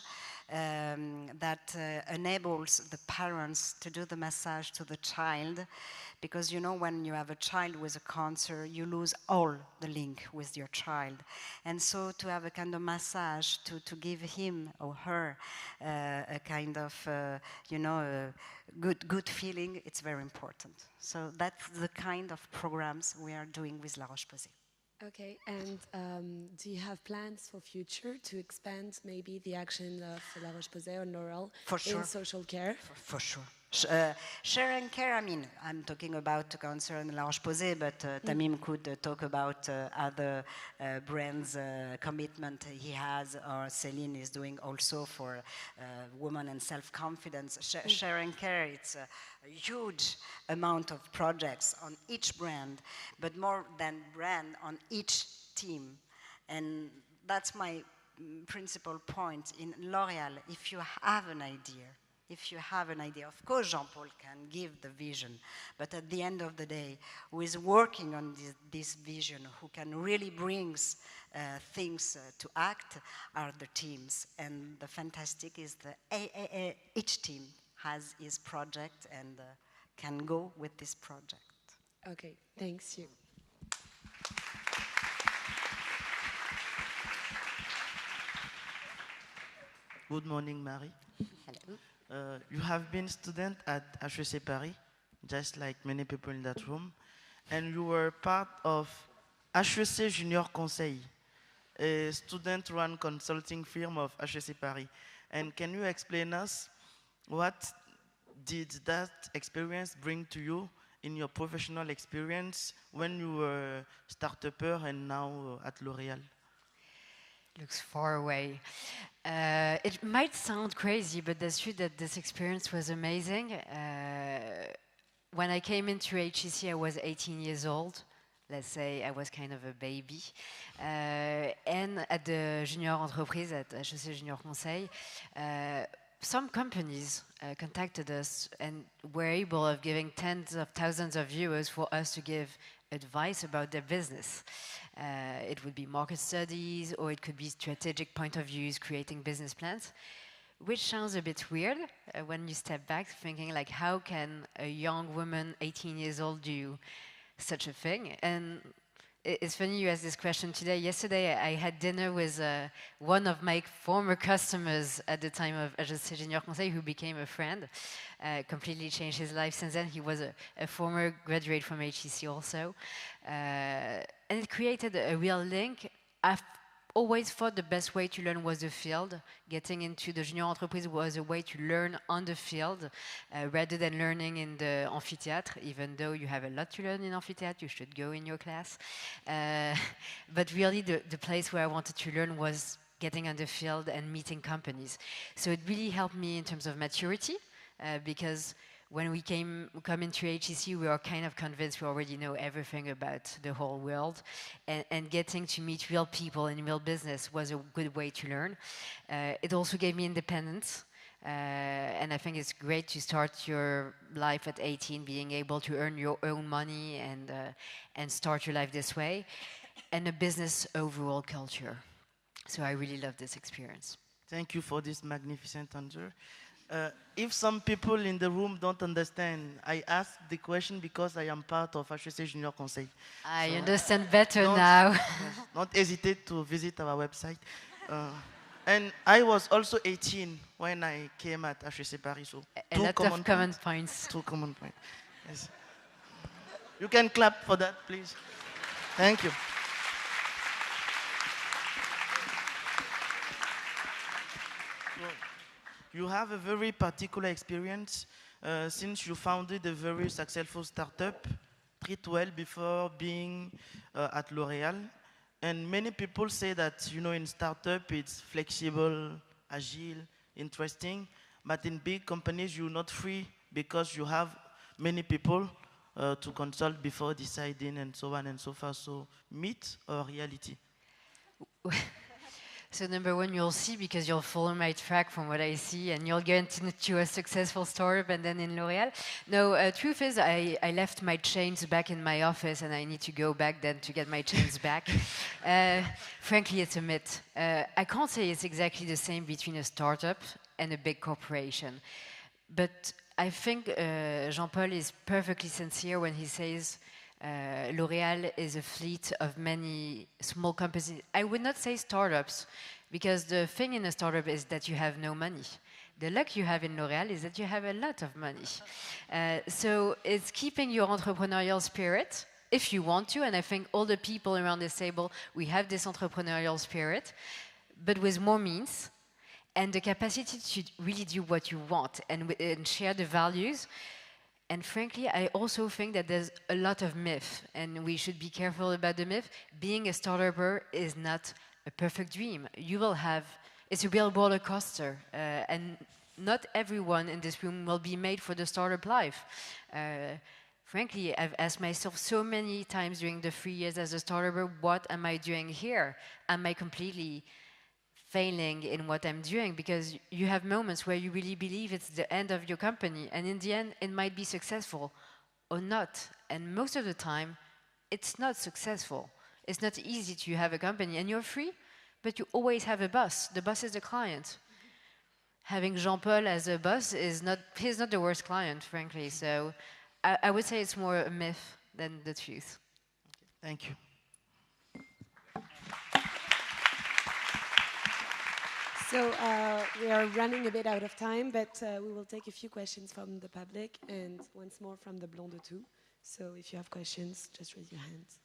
that enables the parents to do the massage to the child, because you know when you have a child with a cancer, you lose all the link with your child. And so to have a kind of massage to give him or her a kind of, good feeling, it's very important. So that's the kind of programs we are doing with La Roche-Posay. Okay, and do you have plans for future to expand maybe the action of La Roche-Posay or Loreal in social care? For sure. Share and care, I mean, I'm talking about cancer and La Roche-Posay, but Tamim could talk about other brands' commitment he has, or Céline is doing also for women and self-confidence. Share and care, it's a huge amount of projects on each brand, but more than brand on each team. And that's my principal point. In L'Oreal, if you have an idea, of course Jean-Paul can give the vision, but at the end of the day, who is working on this vision, who can really bring things to act, are the teams. And the fantastic is each team has his project and can go with this project. Okay, thanks you. Good morning, Marie. Hello. You have been student at HEC Paris, just like many people in that room, and you were part of HEC Junior Conseil, a student-run consulting firm of HEC Paris. And can you explain us what did that experience bring to you in your professional experience when you were start-upper and now at L'Oreal? Looks far away. It might sound crazy, but that's true that this experience was amazing. When I came into HEC, I was 18 years old. Let's say I was kind of a baby. And at the junior entreprise at HEC Junior Conseil, some companies contacted us and were able of giving tens of thousands of euros for us to give advice about their business. It would be market studies, or it could be strategic point of views, creating business plans, which sounds a bit weird when you step back, thinking like, how can a young woman, 18 years old, do such a thing? And it's funny you asked this question today. Yesterday, I had dinner with one of my former customers at the time of HEC Junior Conseil, who became a friend, completely changed his life since then. He was a former graduate from HEC also. And it created a real link. I've always thought the best way to learn was the field. Getting into the junior entreprise was a way to learn on the field rather than learning in the amphitheatre. Even though you have a lot to learn in amphitheatre, you should go in your class. But really the place where I wanted to learn was getting on the field and meeting companies. So it really helped me in terms of maturity because when we come into HEC, we are kind of convinced we already know everything about the whole world, and getting to meet real people in real business was a good way to learn. It also gave me independence, and I think it's great to start your life at 18, being able to earn your own money and start your life this way, and a business overall culture. So I really love this experience. Thank you for this magnificent answer. If some people in the room don't understand, I ask the question because I am part of HEC Junior Conseil. I understand better now. Don't hesitate to visit our website. And I was also 18 when I came at HEC Paris. So a lot of common points. Two common points. Yes. You can clap for that, please. Thank you. You have a very particular experience since you founded a very successful startup, Treatwell, before being at L'Oreal. And many people say that, you know, in startup it's flexible, agile, interesting, but in big companies you're not free because you have many people to consult before deciding and so on and so forth. So myth or reality? So number one, you'll see because you'll follow my track from what I see, and you'll get into a successful startup and then in L'Oreal. No, truth is, I left my chains back in my office, and I need to go back then to get my chains back. Frankly, it's a myth. I can't say it's exactly the same between a startup and a big corporation, but I think Jean-Paul is perfectly sincere when he says L'Oreal is a fleet of many small companies. I would not say startups, because the thing in a startup is that you have no money. The luck you have in L'Oreal is that you have a lot of money. So it's keeping your entrepreneurial spirit, if you want to, and I think all the people around this table, we have this entrepreneurial spirit, but with more means, and the capacity to really do what you want and share the values. And frankly, I also think that there's a lot of myth, and we should be careful about the myth. Being a startup is not a perfect dream. You will have, it's a real roller coaster, and not everyone in this room will be made for the startup life. Frankly, I've asked myself so many times during the 3 years as a startup, what am I doing here? Am I completely failing in what I'm doing? Because you have moments where you really believe it's the end of your company, and in the end it might be successful or not, and most of the time it's not successful. It's not easy to have a company, and you're free, but you always have a boss. The boss is the client. Having Jean-Paul as a boss is not, he's not the worst client, frankly, so I would say it's more a myth than the truth. Thank you. So we are running a bit out of time, but we will take a few questions from the public and once more from the Blonde too. So if you have questions, just raise your hands.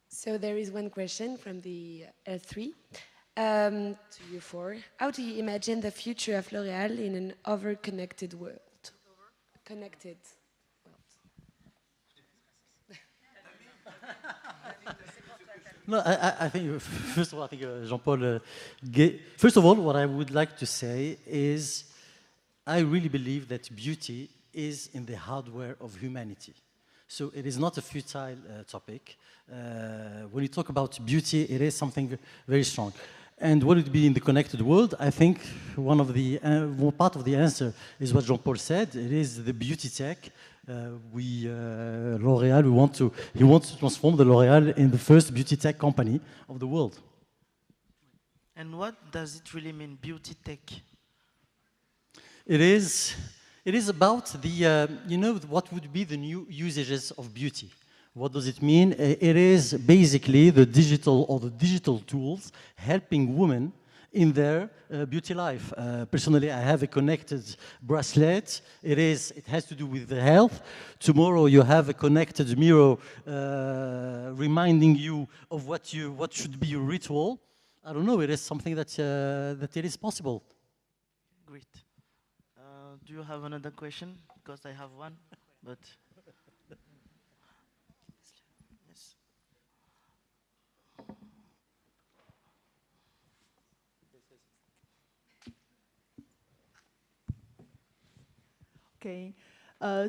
So there is one question from the L3. To you four, how do you imagine the future of L'Oréal in an over-connected world? Connected world. No, I think, first of all, I think Jean-Paul first of all, what I would like to say is I really believe that beauty is in the hardware of humanity. So it is not a futile topic. When you talk about beauty, it is something very strong. And will it be in the connected world? I think one part of the answer is what Jean-Paul said. It is the beauty tech. L'Oréal, he wants to transform the L'Oréal in the first beauty tech company of the world. And what does it really mean, beauty tech? It is about the, what would be the new usages of beauty. What does it mean? It is basically the digital tools helping women in their beauty life. Personally, I have a connected bracelet. It has to do with the health. Tomorrow you have a connected mirror reminding you of what should be your ritual. I don't know. It is something that it is possible. Great. Do you have another question? Because I have one, but. Okay,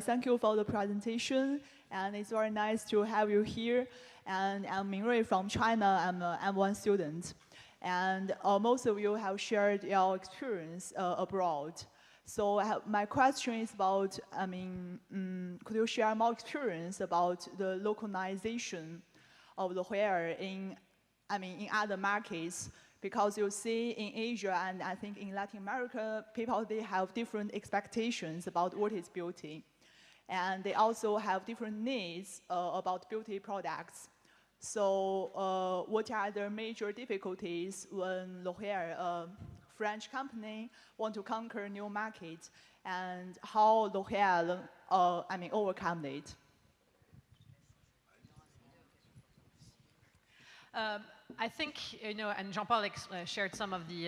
thank you for the presentation, and it's very nice to have you here. And I'm Mingrui from China. I'm an M1 student, and most of you have shared your experience abroad. So my question is about, could you share more experience about the localization of the hair in other markets? Because you see in Asia and I think in Latin America, people, they have different expectations about what is beauty. And they also have different needs about beauty products. So what are the major difficulties when L'Oréal, a French company, want to conquer new markets, and how L'Oréal, overcome it? I think, and Jean-Paul shared some of the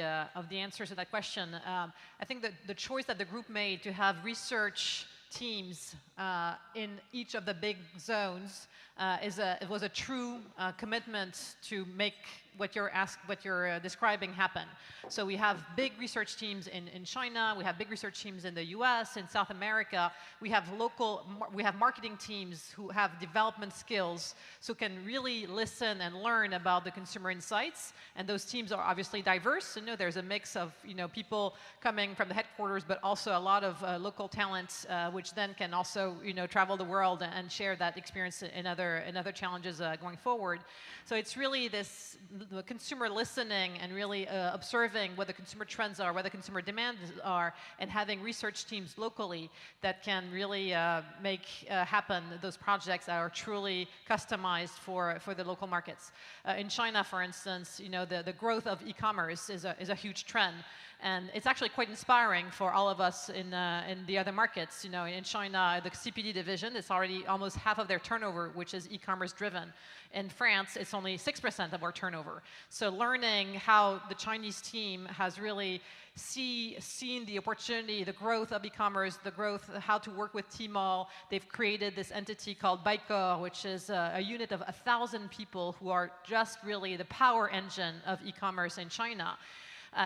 answers to that question. I think that the choice that the group made to have research teams in each of the big zones it was a true commitment to make what you're describing happen. So we have big research teams in China, we have big research teams in the US, in South America. We have marketing teams who have development skills, so can really listen and learn about the consumer insights. And those teams are obviously diverse. You know, there's a mix of people coming from the headquarters, but also a lot of local talent, which then can also travel the world and share that experience in other challenges going forward. So it's really the consumer listening and really observing what the consumer trends are, what the consumer demands are, and having research teams locally that can really make happen those projects that are truly customized for the local markets. In China, for instance, the growth of e-commerce is a huge trend. And it's actually quite inspiring for all of us in the other markets. In China, the CPD division is already almost half of their turnover, which is e-commerce driven. In France, it's only 6% of our turnover. So learning how the Chinese team has really seen the opportunity, the growth of e-commerce, the growth, how to work with Tmall. They've created this entity called Baikor, which is a unit of 1,000 people who are just really the power engine of e-commerce in China.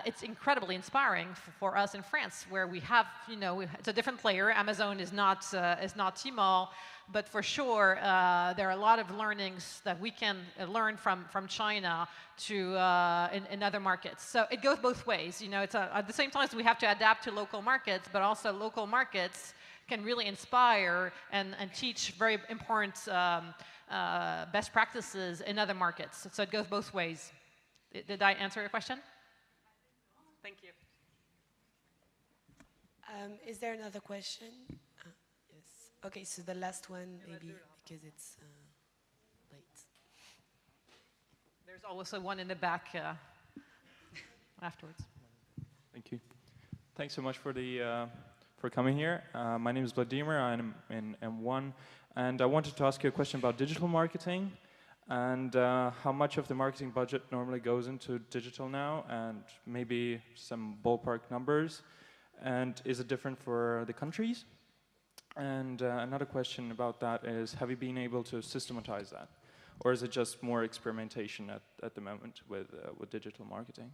It's incredibly inspiring for us in France, where we have, it's a different player. Amazon is not Tmall, but for sure there are a lot of learnings that we can learn from China to in other markets. So it goes both ways. It's at the same time as we have to adapt to local markets, but also local markets can really inspire and teach very important best practices in other markets. So it goes both ways. Did I answer your question? Thank you. Is there another question? Yes. Okay, so the last one, maybe, because it's late. There's also one in the back afterwards. Thank you. Thanks so much for coming here. My name is Vladimir. I'm in M1, and I wanted to ask you a question about digital marketing. And how much of the marketing budget normally goes into digital now, and maybe some ballpark numbers, and is it different for the countries? And another question about that is, have you been able to systematize that, or is it just more experimentation at the moment with digital marketing?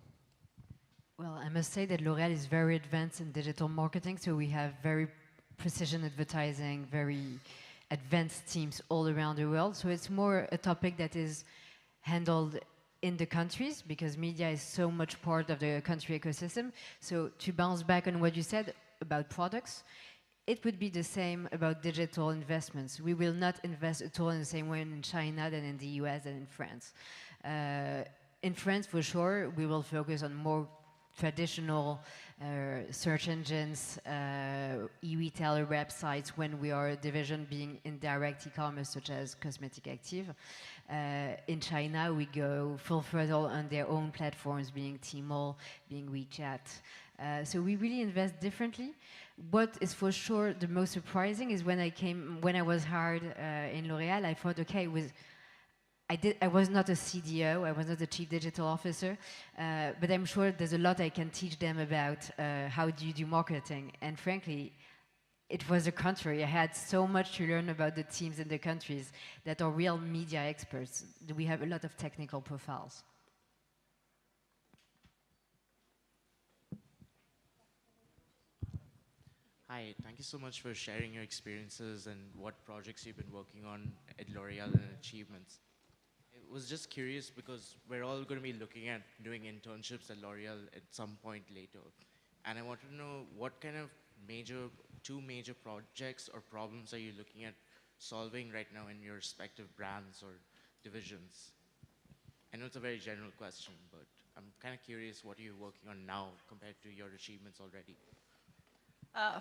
Well, I must say that L'Oreal is very advanced in digital marketing, so we have very precision advertising, very advanced teams all around the world. So it's more a topic that is handled in the countries, because media is so much part of the country ecosystem. So to bounce back on what you said about products, it would be the same about digital investments. We will not invest at all in the same way in China than in the US and in France. In France, for sure, we will focus on more traditional search engines, e-retailer websites when we are a division being in direct e-commerce such as Cosmetic Active. In China, we go full throttle on their own platforms, being Tmall, being WeChat. So we really invest differently. What is for sure the most surprising is when I was hired in L'Oreal, I thought, okay, I was not a CDO, I was not a chief digital officer, but I'm sure there's a lot I can teach them about how do you do marketing. And frankly, it was the contrary. I had so much to learn about the teams in the countries that are real media experts. We have a lot of technical profiles. Hi, thank you so much for sharing your experiences and what projects you've been working on at L'Oreal and achievements. I was just curious because we're all going to be looking at doing internships at L'Oreal at some point later. And I wanted to know what kind of two major projects or problems are you looking at solving right now in your respective brands or divisions? I know it's a very general question, but I'm kind of curious, what are you working on now compared to your achievements already?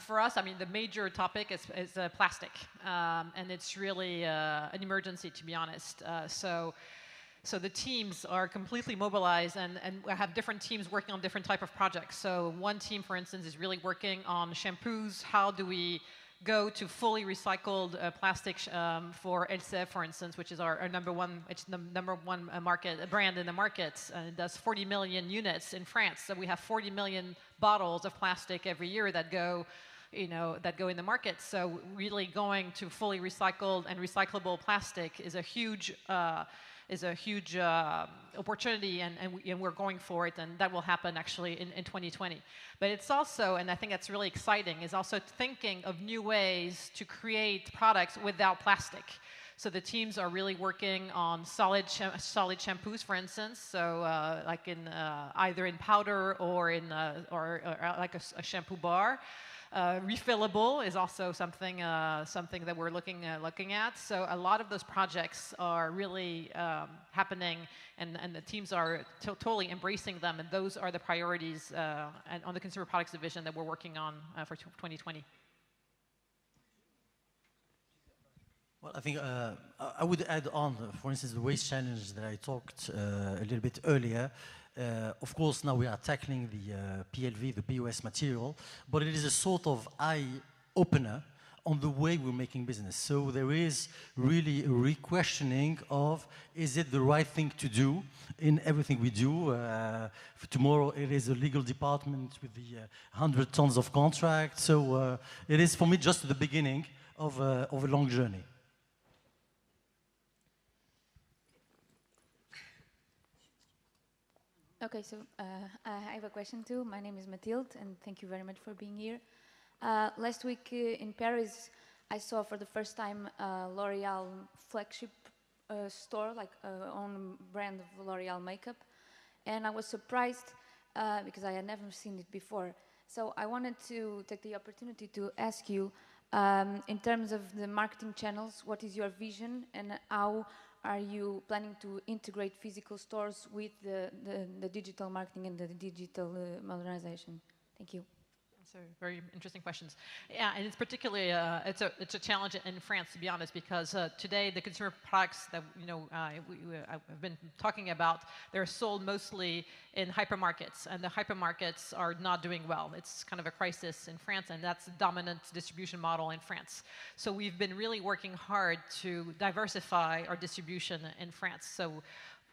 For us, I mean, the major topic is plastic, and it's really an emergency, to be honest. So the teams are completely mobilized, and have different teams working on different type of projects. So one team, for instance, is really working on shampoos. How do we go to fully recycled plastic for LCF, for instance, which is our number one brand in the market. It does 40 million units in France. So we have 40 million bottles of plastic every year that go in the market. So really going to fully recycled and recyclable plastic is a huge is a huge opportunity, and we're going for it, and that will happen actually in 2020. But it's also, and I think that's really exciting, is also thinking of new ways to create products without plastic. So the teams are really working on solid shampoos, for instance. So like in either in powder or in or like a shampoo bar. Refillable is also something that we're looking at. So a lot of those projects are really happening, and the teams are totally embracing them. And those are the priorities on the consumer products division that we're working on for 2020. Well, I think I would add on, for instance, the waste challenge that I talked a little bit earlier. Of course, now we are tackling the PLV, the POS material, but it is a sort of eye-opener on the way we're making business. So there is really a re-questioning of, is it the right thing to do in everything we do? For tomorrow, it is a legal department with the 100 tons of contracts. So it is, for me, just the beginning of a long journey. Okay, so I have a question too. My name is Mathilde, and thank you very much for being here. Last week in Paris, I saw for the first time L'Oreal flagship store, like own brand of L'Oreal makeup, and I was surprised because I had never seen it before. So I wanted to take the opportunity to ask you, in terms of the marketing channels, what is your vision, and how are you planning to integrate physical stores with the digital marketing and the digital modernization? Thank you. Those are very interesting questions. Yeah, and it's particularly it's a challenge in France, to be honest, because today the consumer products that I've been talking about, they're sold mostly in hypermarkets, and the hypermarkets are not doing well. It's kind of a crisis in France, and that's the dominant distribution model in France. So we've been really working hard to diversify our distribution in France. So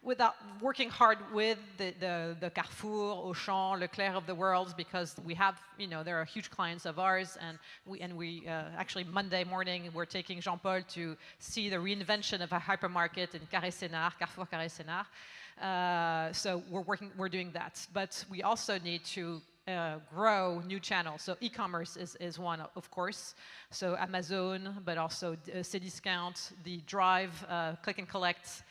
without working hard with the Carrefour, Auchan, Leclerc of the world, because we have, they're huge clients of ours, and we actually Monday morning we're taking Jean-Paul to see the reinvention of a hypermarket in Carré-Sénart, Carrefour Carré-Sénart. So we're doing that, but we also need to grow new channels. So e-commerce is one, of course. So Amazon, but also Cdiscount, the Drive, click and collect,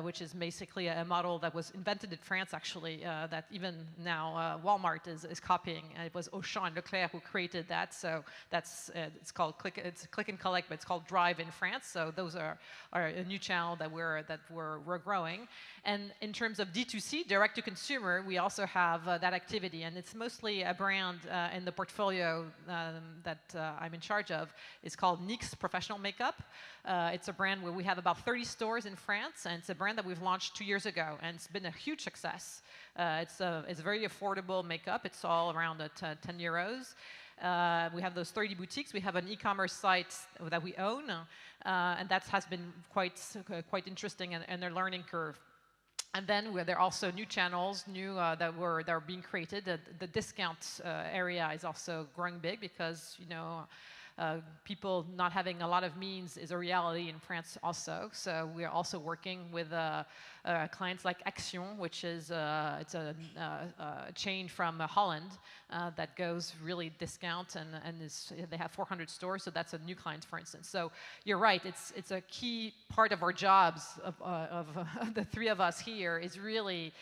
which is basically a model that was invented in France, actually, that even now Walmart is copying. It was Auchan and Leclerc who created that. So that's it's click and collect, but it's called Drive in France. So those are a new channel that we're growing. And in terms of D2C, direct to consumer, we also have that activity, and it's mostly a brand in the portfolio that I'm in charge of. It's called Nyx Professional Makeup. It's a brand where we have about 30 stores in France, and it's a brand that we've launched 2 years ago, and it's been a huge success. It's very affordable makeup. It's all around 10 euros. We have those 30 boutiques. We have an e-commerce site that we own, and that has been quite interesting and a learning curve. And then there are also new channels, that are being created. The discount area is also growing big because people not having a lot of means is a reality in France also. So we are also working with clients like Action, which is it's a chain from Holland that goes really discount, and they have 400 stores. So that's a new client, for instance. So you're right. It's a key part of our jobs of the three of us here is really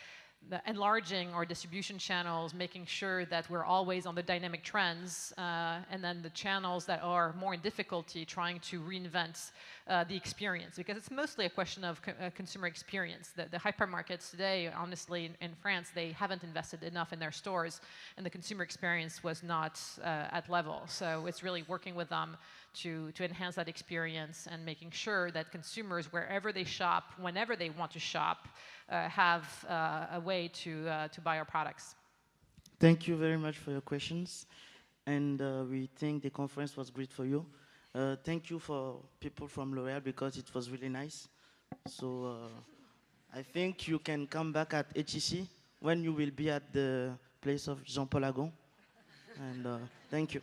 enlarging our distribution channels, making sure that we're always on the dynamic trends, and then the channels that are more in difficulty, trying to reinvent the experience, because it's mostly a question of consumer experience. The hypermarkets today, honestly, in France, they haven't invested enough in their stores, and the consumer experience was not at level. So it's really working with them to enhance that experience and making sure that consumers, wherever they shop, whenever they want to shop, have a way to buy our products. Thank you very much for your questions, and we think the conference was great for you. Thank you for people from L'Oreal because it was really nice. So I think you can come back at HEC when you will be at the place of Jean-Paul Agon. And thank you.